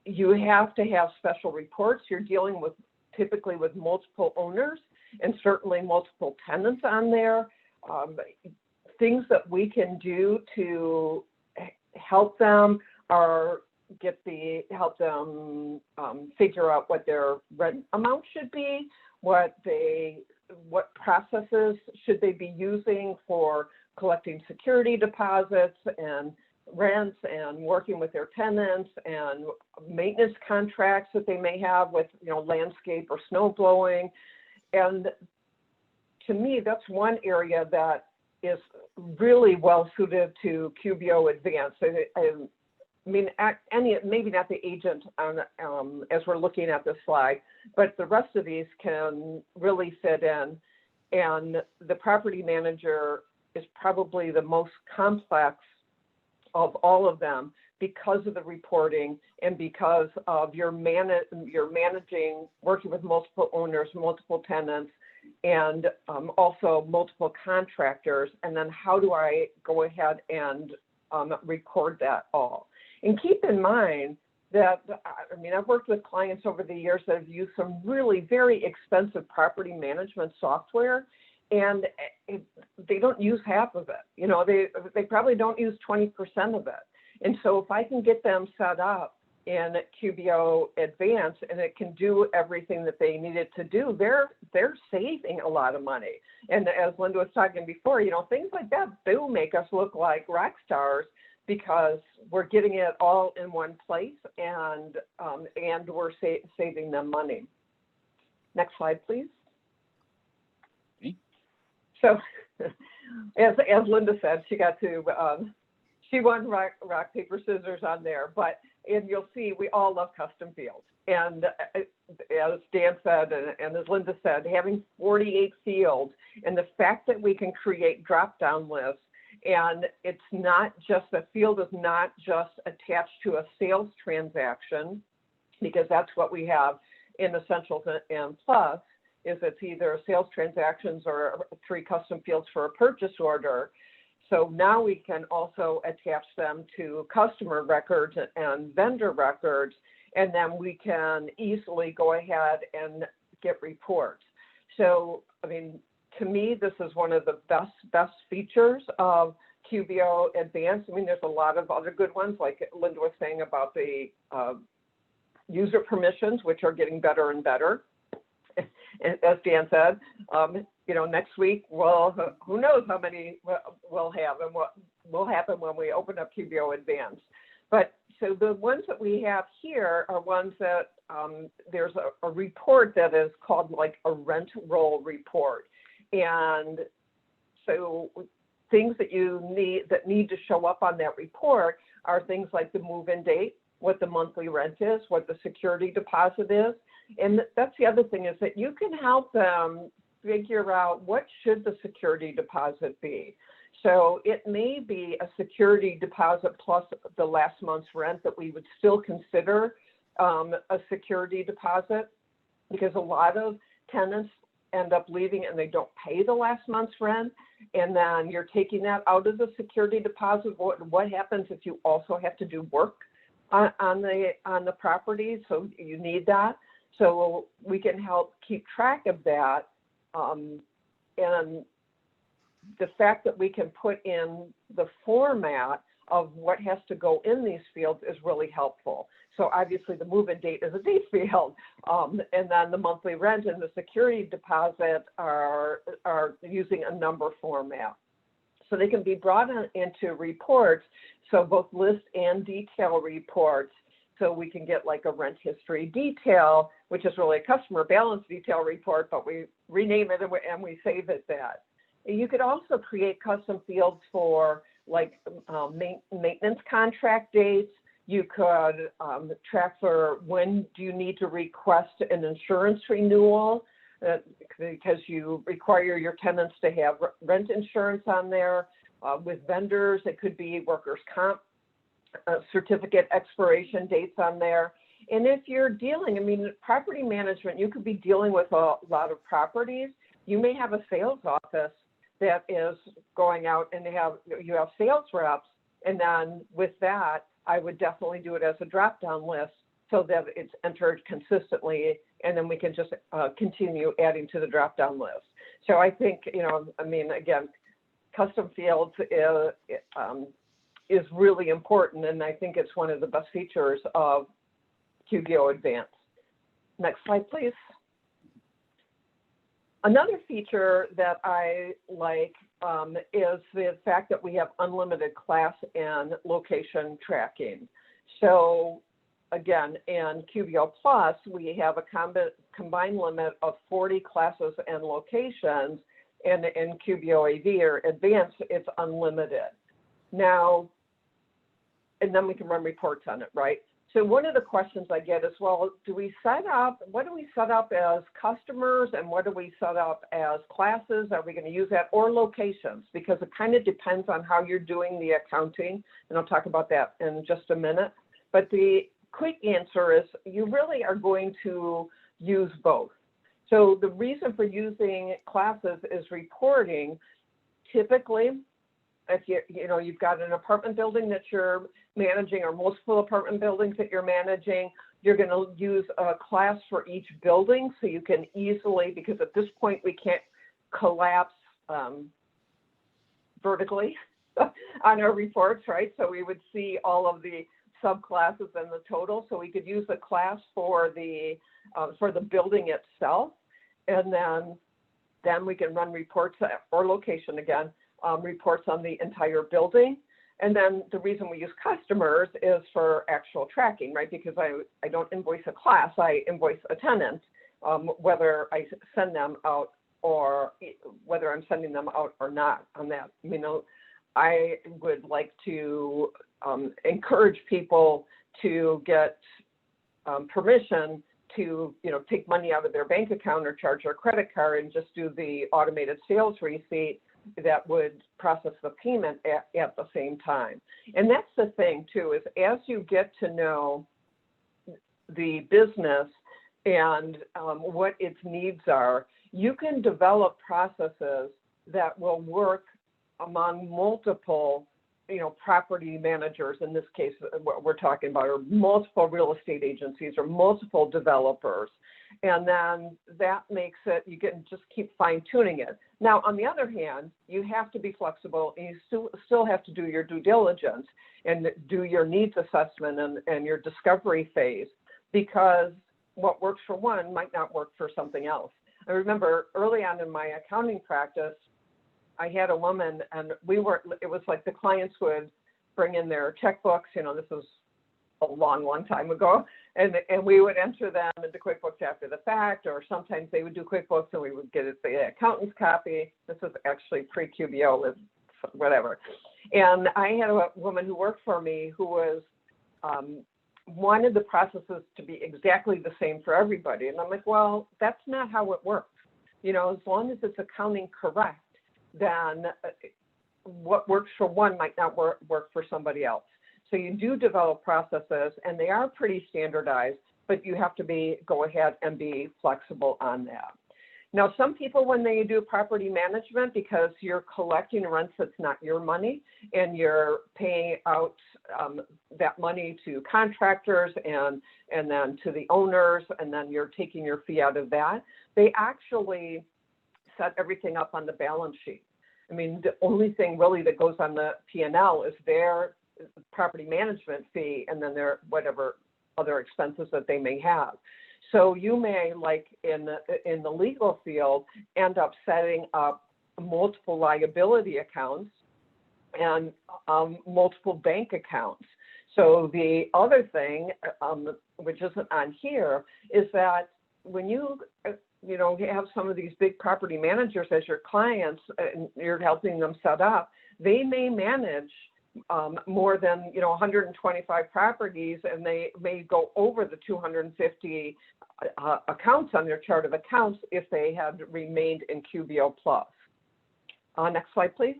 Speaker 5: you have to have special reports. You're dealing with typically with multiple owners and certainly multiple tenants on there. Things that we can do to help them are help them figure out what their rent amount should be, what processes should they be using for collecting security deposits and rents and working with their tenants and maintenance contracts that they may have with, you know, landscape or snow blowing. And to me, that's one area that is really well suited to QBO Advanced. I mean, maybe not the agent as we're looking at this slide, but the rest of these can really fit in. And the property manager is probably the most complex of all of them because of the reporting and because of you're managing, working with multiple owners, multiple tenants, and also multiple contractors. And then how do I go ahead and record that all? And keep in mind that, I mean, I've worked with clients over the years that have used some really very expensive property management software, and they don't use half of it. You know, they probably don't use 20% of it. And so if I can get them set up in QBO Advanced and it can do everything that they need it to do, they're saving a lot of money. And as Linda was talking before, you know, things like that do make us look like rock stars because we're getting it all in one place and we're saving them money. Next slide, please. So as Linda said, she got to, she won rock, paper, scissors on there, and you'll see we all love custom fields. And as Dan said, and as Linda said, having 48 fields and the fact that we can create drop-down lists, and it's not just, the field is not just attached to a sales transaction, because that's what we have in Essentials and Plus, is it's either sales transactions or 3 custom fields for a purchase order. So now we can also attach them to customer records and vendor records, and then we can easily go ahead and get reports. So, I mean, to me, this is one of the best features of QBO Advanced. I mean, there's a lot of other good ones, like Linda was saying about the user permissions, which are getting better and better. As Dan said, you know, next week, well, who knows how many we'll have and what will happen when we open up QBO Advanced. But so the ones that we have here are ones that there's a report that is called like a rent roll report. And so things that need to show up on that report are things like the move-in date, what the monthly rent is, what the security deposit is. And that's the other thing, is that you can help them figure out what should the security deposit be. So it may be a security deposit plus the last month's rent that we would still consider a security deposit, because a lot of tenants end up leaving and they don't pay the last month's rent, and then you're taking that out of the security deposit. What happens if you also have to do work on the property? So you need that. So we can help keep track of that. And the fact that we can put in the format of what has to go in these fields is really helpful. So obviously the move-in date is a date field, and then the monthly rent and the security deposit are using a number format. So they can be brought into reports, so both list and detail reports. So we can get like a rent history detail, which is really a customer balance detail report, but we rename it and we save it that. You could also create custom fields for like maintenance contract dates. You could track for when do you need to request an insurance renewal, because you require your tenants to have rent insurance on there. With vendors, it could be workers' comp certificate expiration dates on there. And if you're dealing, I mean, property management, you could be dealing with a lot of properties. You may have a sales office that is going out and you have sales reps. And then with that, I would definitely do it as a drop-down list so that it's entered consistently, and then we can just continue adding to the drop-down list. So I think, I mean, again, custom fields is really important, and I think it's one of the best features of QBO Advanced. Next slide, please. Another feature that I like is the fact that we have unlimited class and location tracking. So again, in QBO Plus, we have a combined limit of 40 classes and locations, and in QBO AV or Advanced, it's unlimited. Now, and then we can run reports on it, right? So one of the questions I get is, well, what do we set up as customers and what do we set up as classes? Are we going to use that, or locations? Because it kind of depends on how you're doing the accounting, and I'll talk about that in just a minute. But the quick answer is you really are going to use both. So the reason for using classes is reporting. Typically, if you've got an apartment building that you're managing, or multiple apartment buildings that you're managing, you're going to use a class for each building, so you can easily, because at this point we can't collapse vertically on our reports, right? So we would see all of the subclasses and the total, so we could use a class for the building itself, and then we can run reports, or location again, reports on the entire building. And then the reason we use customers is for actual tracking, right? Because I don't invoice a class, I invoice a tenant, whether I send them out or whether I'm sending them out or not on that. I would like to encourage people to get permission to, take money out of their bank account or charge their credit card and just do the automated sales receipt that would process the payment at the same time. And that's the thing too, is as you get to know the business and what its needs are, you can develop processes that will work among multiple, property managers. In this case, what we're talking about are multiple real estate agencies or multiple developers. And then that makes it, you can just keep fine tuning it. Now, on the other hand, you have to be flexible, and you still have to do your due diligence and do your needs assessment and your discovery phase, because what works for one might not work for something else. I remember early on in my accounting practice, I had a woman, and it was like the clients would bring in their checkbooks, this was a long time ago, and we would enter them into QuickBooks after the fact, or sometimes they would do QuickBooks and we would get the accountant's copy. This was actually pre-QBO with whatever. And I had a woman who worked for me who was wanted the processes to be exactly the same for everybody. And I'm like, well, that's not how it works. As long as it's accounting correct, then what works for one might not work for somebody else. So you do develop processes, and they are pretty standardized, but you have to go ahead and be flexible on that. Now, some people, when they do property management, because you're collecting rents that's not your money, and you're paying out that money to contractors and then to the owners, and then you're taking your fee out of that, they actually set everything up on the balance sheet. The only thing really that goes on the P&L is their property management fee, and then their whatever other expenses that they may have. So you may, like in the legal field, end up setting up multiple liability accounts and multiple bank accounts. So the other thing, which isn't on here, is that when you have some of these big property managers as your clients and you're helping them set up, they may manage more than 125 properties, and they may go over the 250 accounts on their chart of accounts if they had remained in QBO Plus. Next slide, please.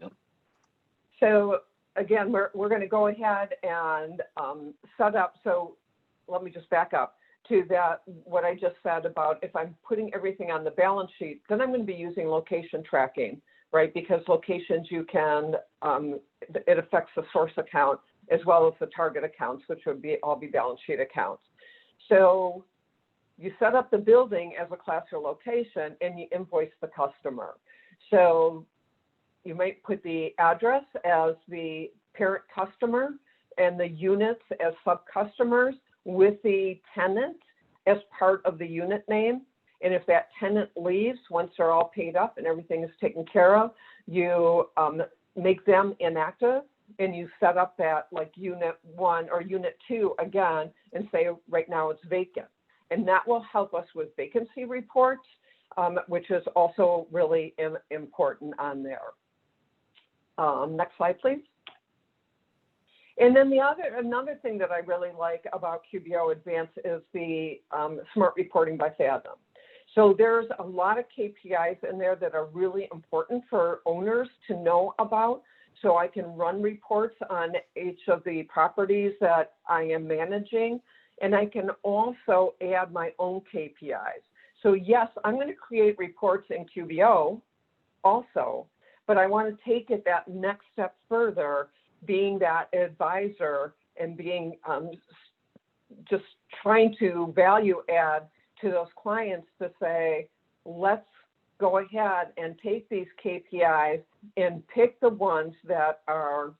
Speaker 2: Yep.
Speaker 5: So again, we're going to go ahead and set up. So let me just back up to that, what I just said about if I'm putting everything on the balance sheet, then I'm going to be using location tracking, right? Because locations you can, it affects the source account as well as the target accounts, which would all be balance sheet accounts. So you set up the building as a class or location and you invoice the customer. So you might put the address as the parent customer and the units as sub-customers with the tenant as part of the unit name. And if that tenant leaves, once they're all paid up and everything is taken care of, you make them inactive and you set up that like unit 1 or unit 2 again and say right now it's vacant. And that will help us with vacancy reports, which is also really important on there. Next slide, please. And then another thing that I really like about QBO Advanced is the smart reporting by Fathom. So there's a lot of KPIs in there that are really important for owners to know about. So I can run reports on each of the properties that I am managing, and I can also add my own KPIs. So yes, I'm going to create reports in QBO also, but I want to take it that next step further, being that advisor and being just trying to value add to those clients to say, let's go ahead and take these KPIs and pick the ones that are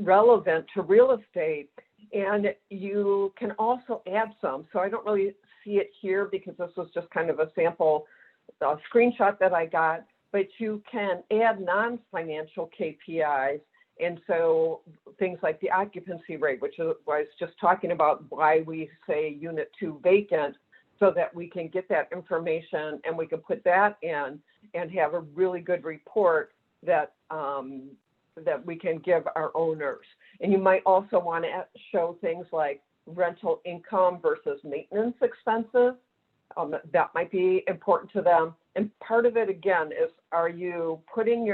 Speaker 5: relevant to real estate. And you can also add some. So I don't really see it here because this was just kind of a sample screenshot that I got, but you can add non-financial KPIs. And so things like the occupancy rate, which I was just talking about, why we say unit 2 vacant, so that we can get that information and we can put that in and have a really good report that that we can give our owners. And you might also want to show things like rental income versus maintenance expenses. That might be important to them. And part of it again is, are you putting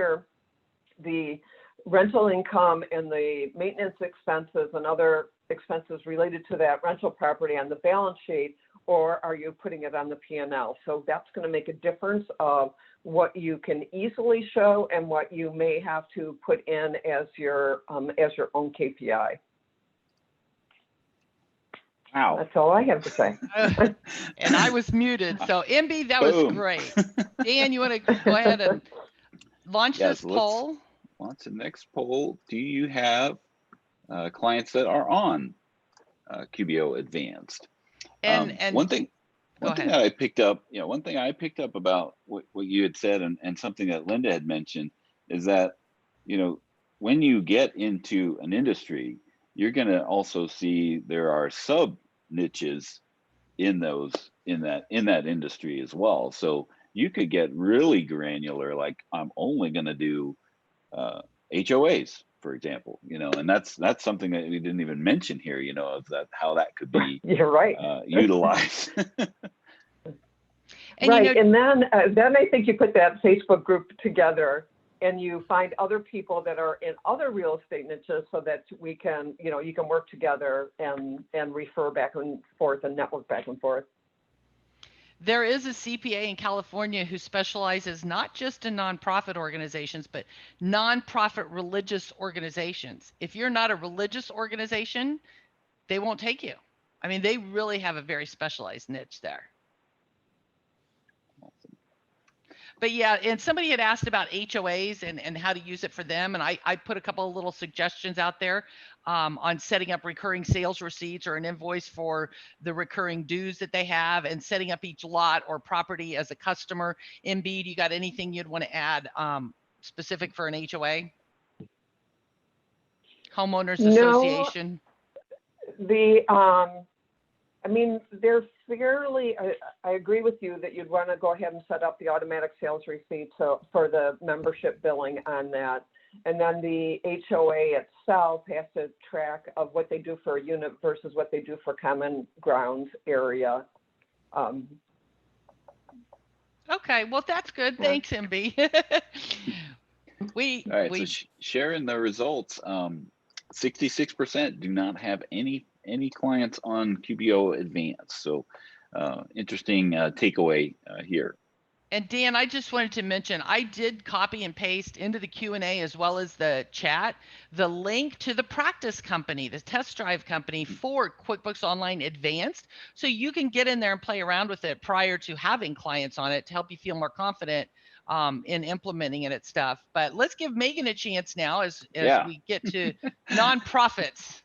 Speaker 5: the rental income and the maintenance expenses and other expenses related to that rental property on the balance sheet, or are you putting it on the P&L? So that's going to make a difference of what you can easily show and what you may have to put in as your own KPI.
Speaker 2: Wow.
Speaker 5: That's all I have to say.
Speaker 1: And I was muted. So MB, that was great. Dan, you want to go ahead and launch this poll?
Speaker 2: Launch the next poll. Do you have clients that are on QBO Advanced?
Speaker 1: And
Speaker 2: one thing that I picked up, one thing I picked up about what you had said and something that Linda had mentioned is that, when you get into an industry, you're going to also see there are sub niches in that industry as well. So you could get really granular, like I'm only going to do HOAs, for example, and that's something that we didn't even mention here, of that, how that could be
Speaker 5: You're right.
Speaker 2: Utilized.
Speaker 1: And
Speaker 5: right. And then I think you put that Facebook group together and you find other people that are in other real estate niches so that we can, you can work together and refer back and forth and network back and forth.
Speaker 1: There is a CPA in California who specializes not just in nonprofit organizations, but nonprofit religious organizations. If you're not a religious organization, they won't take you. I mean, they really have a very specialized niche there.
Speaker 2: Awesome.
Speaker 1: But yeah, and somebody had asked about HOAs and how to use it for them. And I put a couple of little suggestions out there on setting up recurring sales receipts or an invoice for the recurring dues that they have, and setting up each lot or property as a customer. MB, do you got anything you'd want to add specific for an HOA? Homeowners Association?
Speaker 5: I mean, they're fairly, I agree with you that you'd want to go ahead and set up the automatic sales receipt for the membership billing on that. And then the HOA itself has to track of what they do for a unit versus what they do for common grounds area.
Speaker 1: Okay, well, that's good.
Speaker 5: Yeah.
Speaker 1: Thanks, MB.
Speaker 2: All right, so sharing the results, 66% do not have any clients on QBO Advanced. So interesting takeaway here.
Speaker 1: And Dan, I just wanted to mention, I did copy and paste into the Q&A as well as the chat, the link to the practice company, the test drive company for QuickBooks Online Advanced. So you can get in there and play around with it prior to having clients on it to help you feel more confident in implementing it and stuff. But let's give Megan a chance now as we get to nonprofits.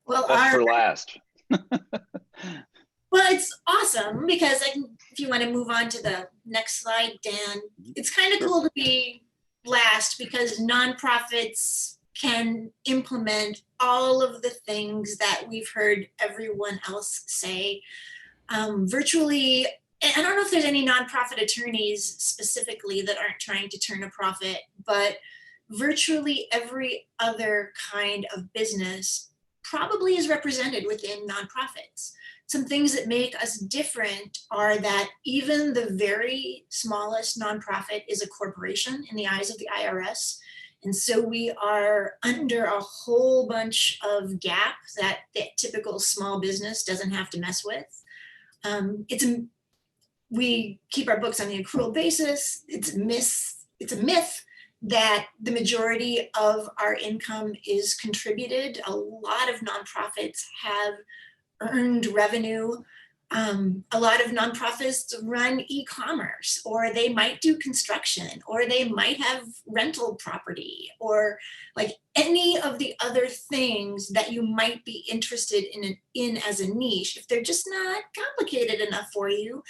Speaker 3: Well,
Speaker 2: Best for last.
Speaker 3: Well, it's awesome because if you want to move on to the next slide, Dan, it's kind of cool to be last because nonprofits can implement all of the things that we've heard everyone else say. Virtually, I don't know if there's any nonprofit attorneys specifically that aren't trying to turn a profit, but virtually every other kind of business probably is represented within nonprofits. Some things that make us different are that even the very smallest nonprofit is a corporation in the eyes of the IRS. And so we are under a whole bunch of gaps that the typical small business doesn't have to mess with. We keep our books on the accrual basis. It's a myth that the majority of our income is contributed. A lot of nonprofits have earned revenue. A lot of nonprofits run e-commerce, or they might do construction, or they might have rental property, or like any of the other things that you might be interested in as a niche. If they're just not complicated enough for you,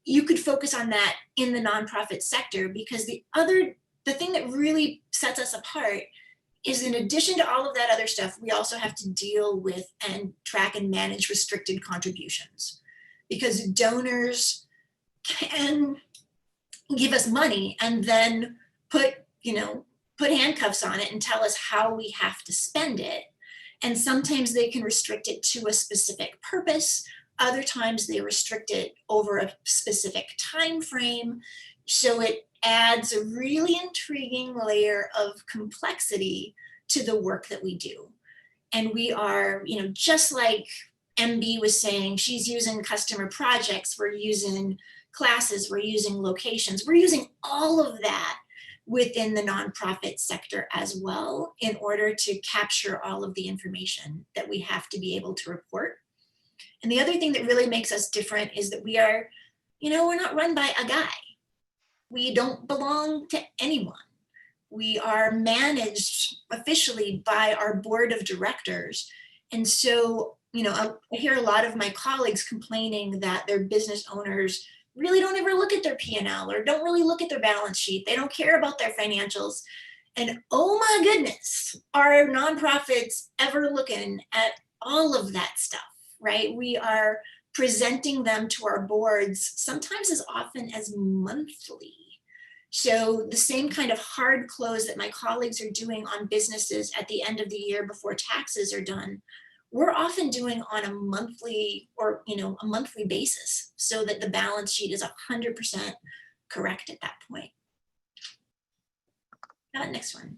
Speaker 3: you could focus on that in the nonprofit sector, because the thing that really sets us apart is, in addition to all of that other stuff, we also have to deal with and track and manage restricted contributions, because donors can give us money and then put handcuffs on it and tell us how we have to spend it. And sometimes they can restrict it to a specific purpose. Other times they restrict it over a specific time frame. So it adds a really intriguing layer of complexity to the work that we do. And we are, just like MB was saying, she's using customer projects, we're using classes, we're using locations, we're using all of that within the nonprofit sector as well, in order to capture all of the information that we have to be able to report. And the other thing that really makes us different is that we are, we're not run by a guy. We don't belong to anyone. We are managed officially by our board of directors. And so, I hear a lot of my colleagues complaining that their business owners really don't ever look at their P&L or don't really look at their balance sheet. They don't care about their financials. And oh my goodness, are nonprofits ever looking at all of that stuff, right? We are presenting them to our boards sometimes as often as monthly. So the same kind of hard close that my colleagues are doing on businesses at the end of the year before taxes are done, we're often doing on a monthly a monthly basis, so that the balance sheet is 100% correct at that point. Next one.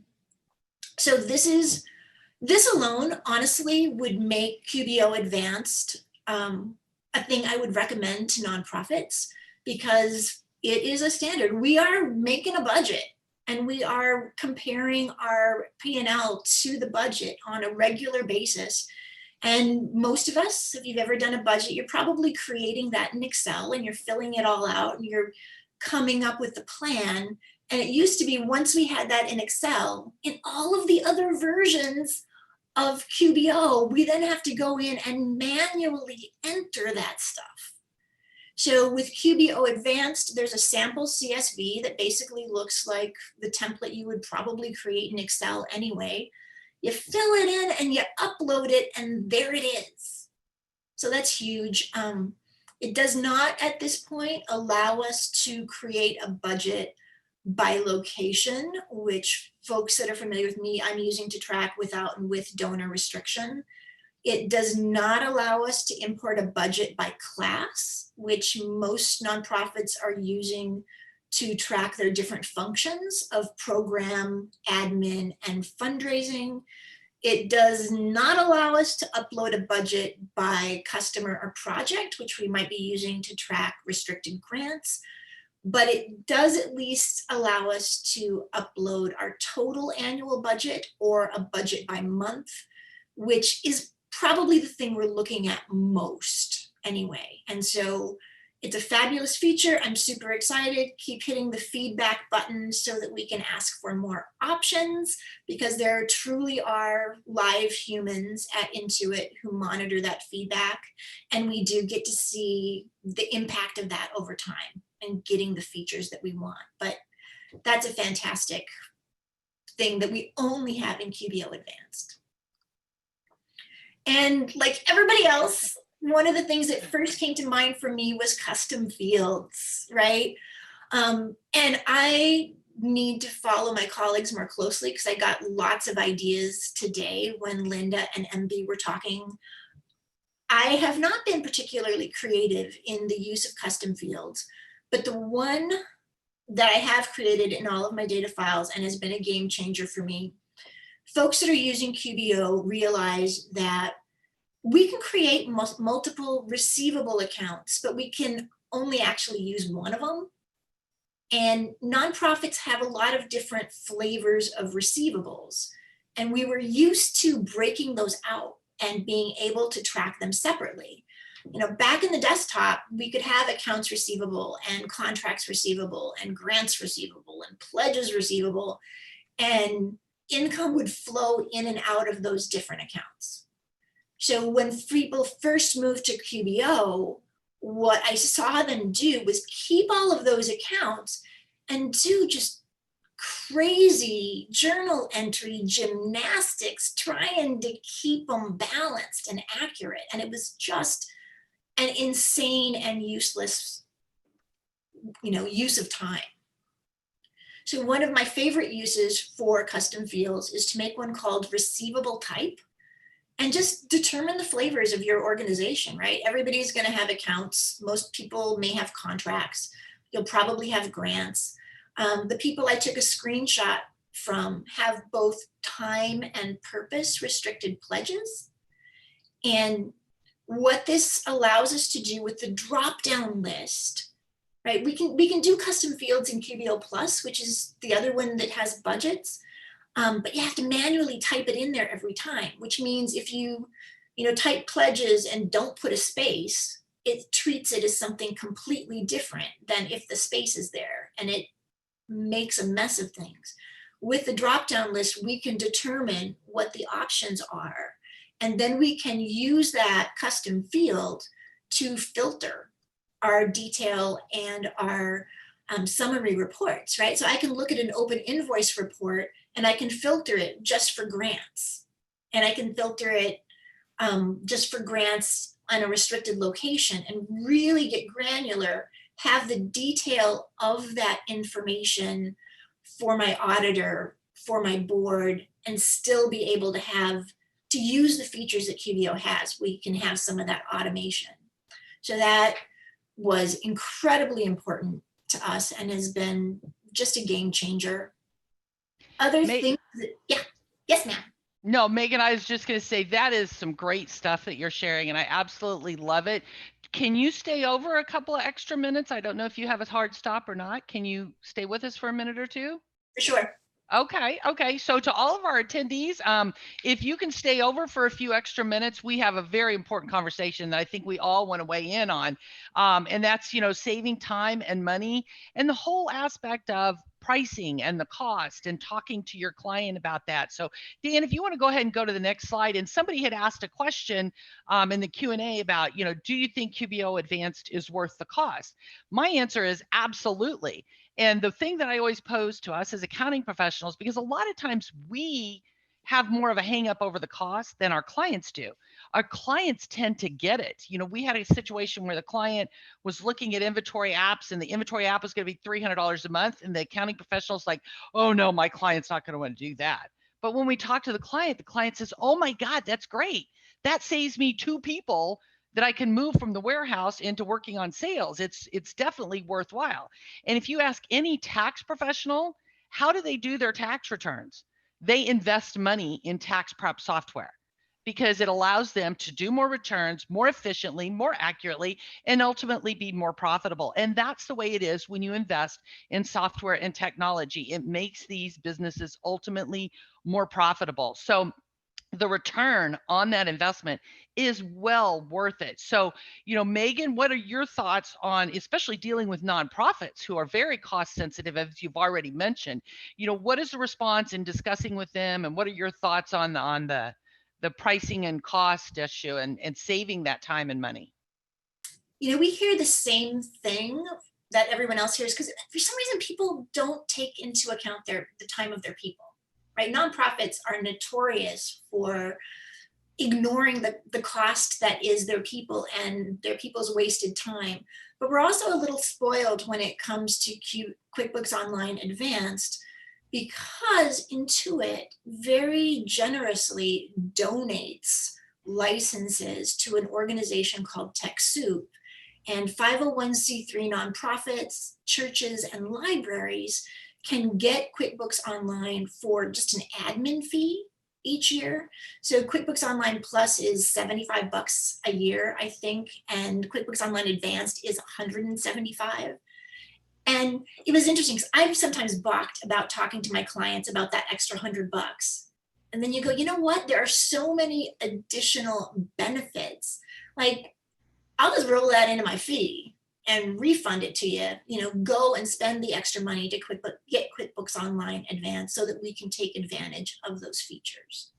Speaker 3: So this alone, honestly, would make QBO Advanced a thing I would recommend to nonprofits, because it is a standard. We are making a budget and we are comparing our P&L to the budget on a regular basis. And most of us, if you've ever done a budget, you're probably creating that in Excel and you're filling it all out and you're coming up with the plan. And it used to be once we had that in Excel, in all of the other versions of QBO, we then have to go in and manually enter that stuff. So with QBO Advanced, there's a sample CSV that basically looks like the template you would probably create in Excel anyway. You fill it in and you upload it and there it is. So that's huge. It does not at this point allow us to create a budget by location, which folks that are familiar with me, I'm using to track without and with donor restriction. It does not allow us to import a budget by class, which most nonprofits are using to track their different functions of program, admin, and fundraising. It does not allow us to upload a budget by customer or project, which we might be using to track restricted grants, but it does at least allow us to upload our total annual budget or a budget by month, which is probably the thing we're looking at most anyway. And so it's a fabulous feature. I'm super excited. Keep hitting the feedback button so that we can ask for more options, because there truly are live humans at Intuit who monitor that feedback. And we do get to see the impact of that over time and getting the features that we want. But that's a fantastic thing that we only have in QBO Advanced. And like everybody else, one of the things that first came to mind for me was custom fields, right? And I need to follow my colleagues more closely because I got lots of ideas today when Linda and MB were talking. I have not been particularly creative in the use of custom fields, but the one that I have created in all of my data files and has been a game changer for me, folks that are using QBO realize that we can create multiple receivable accounts, but we can only actually use one of them. And nonprofits have a lot of different flavors of receivables. And we were used to breaking those out and being able to track them separately. You know, back in the desktop, we could have accounts receivable and contracts receivable and grants receivable and pledges receivable, and income would flow in and out of those different accounts. So when people first moved to QBO, what I saw them do was keep all of those accounts and do just crazy journal entry gymnastics, trying to keep them balanced and accurate. And it was just an insane and useless, use of time. So one of my favorite uses for custom fields is to make one called receivable type and just determine the flavors of your organization, right? Everybody's going to have accounts. Most people may have contracts. You'll probably have grants. The people I took a screenshot from have both time and purpose restricted pledges. And what this allows us to do with the drop-down list, right? We can do custom fields in QBO Plus, which is the other one that has budgets. But you have to manually type it in there every time, which means if you type pledges and don't put a space, it treats it as something completely different than if the space is there, and it makes a mess of things. With the drop-down list, we can determine what the options are, and then we can use that custom field to filter our detail and our summary reports, right? So I can look at an open invoice report and I can filter it just for grants. And I can filter it just for grants on a restricted location and really get granular, have the detail of that information for my auditor, for my board, and still be able to use the features that QBO has. We can have some of that automation. So that was incredibly important to us and has been just a game changer. Other things yeah. Yes, ma'am.
Speaker 1: No, Megan, I was just going to say that is some great stuff that you're sharing, and I absolutely love it. Can you stay over a couple of extra minutes? I don't know if you have a hard stop or not. Can you stay with us for a minute or two?
Speaker 3: For sure.
Speaker 1: Okay. So to all of our attendees, if you can stay over for a few extra minutes, we have a very important conversation that I think we all want to weigh in on. And that's, saving time and money and the whole aspect of pricing and the cost and talking to your client about that. So Dan, if you want to go ahead and go to the next slide, and somebody had asked a question in the Q&A about, do you think QBO Advanced is worth the cost? My answer is absolutely. And the thing that I always pose to us as accounting professionals, because a lot of times we have more of a hang up over the cost than our clients do. Our clients tend to get it. We had a situation where the client was looking at inventory apps and the inventory app was going to be $300 a month. And the accounting professional's like, oh no, my client's not going to want to do that. But when we talk to the client says, oh my God, that's great. That saves me 2 people that I can move from the warehouse into working on sales. It's definitely worthwhile. And if you ask any tax professional, how do they do their tax returns? They invest money in tax prep software because it allows them to do more returns more efficiently, more accurately, and ultimately be more profitable. And that's the way it is when you invest in software and technology. It makes these businesses ultimately more profitable. So the return on that investment is well worth it. So, Megan, what are your thoughts on, especially dealing with nonprofits who are very cost sensitive, as you've already mentioned? What is the response in discussing with them, and what are your thoughts on the pricing and cost issue and saving that time and money?
Speaker 3: We hear the same thing that everyone else hears, because for some reason people don't take into account the time of their people. Right? Nonprofits are notorious for ignoring the cost that is their people and their people's wasted time. But we're also a little spoiled when it comes to QuickBooks Online Advanced, because Intuit very generously donates licenses to an organization called TechSoup. And 501c3 nonprofits, churches, and libraries can get QuickBooks Online for just an admin fee each year. So QuickBooks Online Plus is $75 a year, I think, and QuickBooks Online Advanced is $175. And it was interesting because I've sometimes balked about talking to my clients about that extra $100. And then you go, you know what? There are so many additional benefits. Like, I'll just roll that into my fee and refund it to you. Go and spend the extra money to get QuickBooks Online Advanced so that we can take advantage of those features.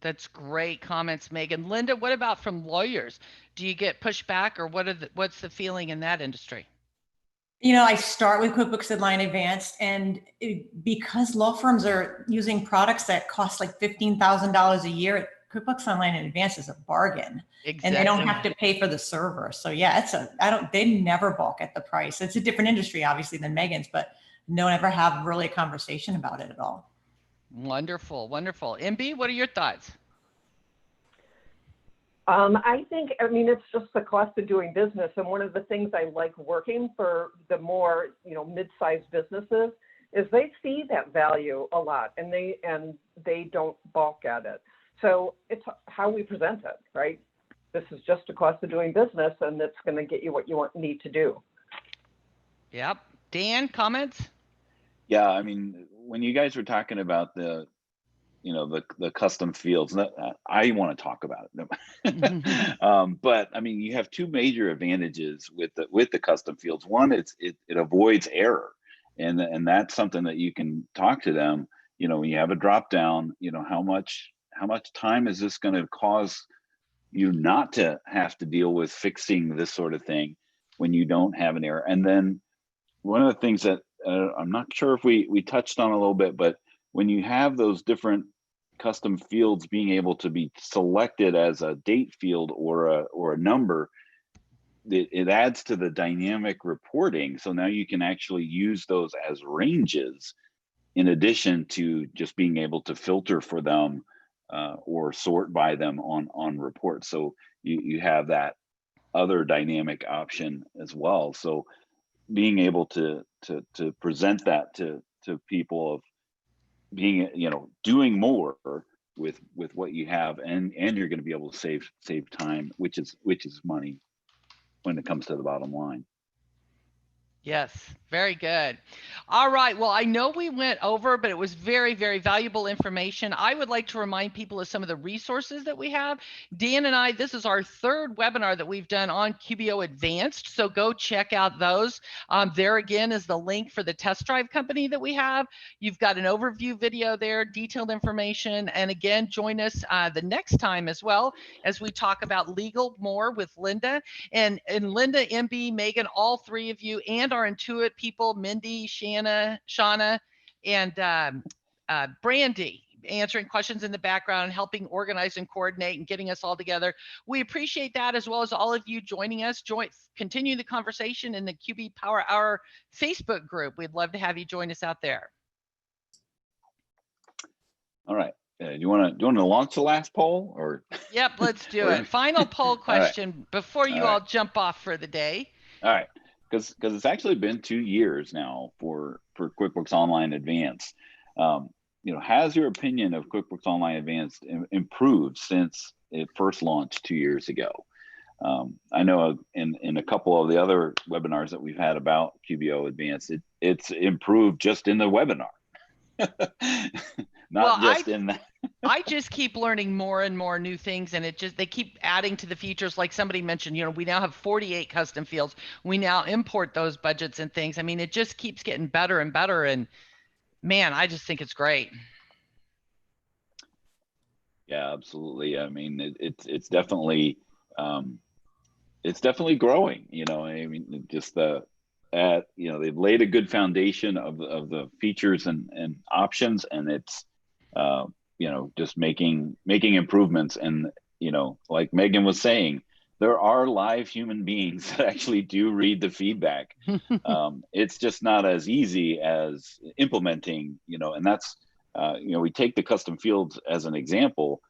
Speaker 1: That's great comments, Megan. Linda, what about from lawyers? Do you get pushback, or what's the feeling in that industry?
Speaker 4: I start with QuickBooks Online Advanced, and because law firms are using products that cost like $15,000 a year, QuickBooks Online Advanced is a bargain. Exactly. And they don't have to pay for the server. So yeah, they never balk at the price. It's a different industry, obviously, than Megan's, but no one ever have really a conversation about it at all.
Speaker 1: Wonderful. MB, what are your thoughts?
Speaker 5: I think, it's just the cost of doing business. And one of the things I like working for the more, mid-sized businesses is they see that value a lot, and they don't balk at it. So it's how we present it, right? This is just a cost of doing business, and it's going to get you what you need to do.
Speaker 1: Yep. Dan, comments?
Speaker 2: Yeah, when you guys were talking about the custom fields, I want to talk about it. But you have 2 major advantages with the custom fields. One, it avoids error, and that's something that you can talk to them. When you have a drop down, how much time is this going to cause you not to have to deal with fixing this sort of thing when you don't have an error. And then one of the things that I'm not sure if we touched on a little bit, but when you have those different custom fields being able to be selected as a date field or a number, it adds to the dynamic reporting. So now you can actually use those as ranges in addition to just being able to filter for them or sort by them on reports. So you have that other dynamic option as well. So being able to present that to people of being, doing more with what you have, and you're going to be able to save time, which is money when it comes to the bottom line.
Speaker 1: Yes, very good. All right. Well, I know we went over, but it was very, very valuable information. I would like to remind people of some of the resources that we have. Dan and I, this is our third webinar that we've done on QBO Advanced. So go check out those. There again is the link for the test drive company that we have. You've got an overview video there, detailed information. And again, join us the next time as well as we talk about legal more with Linda. And Linda, MB, Megan, all three of you, and our Intuit people, Mindy, Shauna, and Brandy, answering questions in the background, helping organize and coordinate and getting us all together. We appreciate that, as well as all of you joining us. Continue the conversation in the QB Power Hour Facebook group. We'd love to have you join us out there.
Speaker 2: All right. Do you want to launch the last poll, or?
Speaker 1: Yep, let's do it. Final poll question before you all jump off for the day.
Speaker 2: All right, because it's actually been 2 years now for QuickBooks Online Advanced. Has your opinion of QuickBooks Online Advanced improved since it first launched 2 years ago? I know in a couple of the other webinars that we've had about QBO Advanced, it's improved just in the webinar.
Speaker 1: I just keep learning more and more new things, and they keep adding to the features. Like somebody mentioned, we now have 48 custom fields. We now import those budgets and things. I mean, it just keeps getting better and better, and man, I just think it's great.
Speaker 2: Yeah, absolutely. I mean, it's definitely growing. I mean, just they've laid a good foundation of the features and options, and it's just making improvements. And like Megan was saying, there are live human beings that actually do read the feedback. It's just not as easy as implementing, and that's we take the custom fields as an example.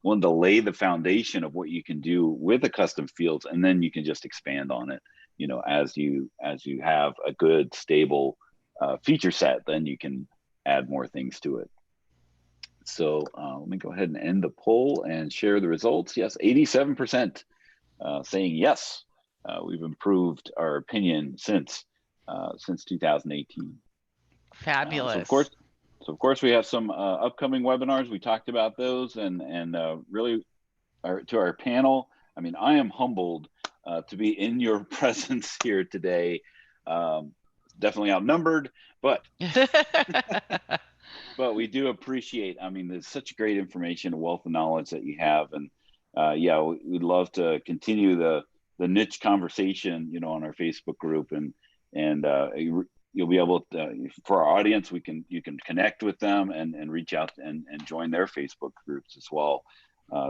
Speaker 2: One, to lay the foundation of what you can do with the custom fields, and then you can just expand on it. As you have a good stable feature set, then you can add more things to it. So let me go ahead and end the poll and share the results. Yes, 87% saying yes, we've improved our opinion since 2018.
Speaker 1: Fabulous.
Speaker 2: So of course we have some upcoming webinars. We talked about those, and really to our panel. I mean, I am humbled to be in your presence here today. Definitely outnumbered, but but we do appreciate. I mean, there's such great information, a wealth of knowledge that you have, and we'd love to continue the niche conversation, on our Facebook group, and you'll be able to, for our audience, you can connect with them and reach out and join their Facebook groups as well.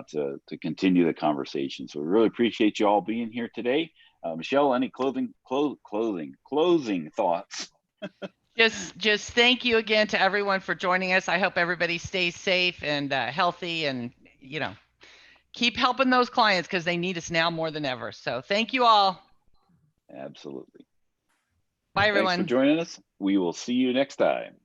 Speaker 2: To continue the conversation. So we really appreciate you all being here today. Michelle, any closing thoughts?
Speaker 1: Just thank you again to everyone for joining us. I hope everybody stays safe and healthy, and keep helping those clients, because they need us now more than ever. So thank you all.
Speaker 2: Absolutely.
Speaker 1: Bye, everyone.
Speaker 2: Thanks for joining us. We will see you next time.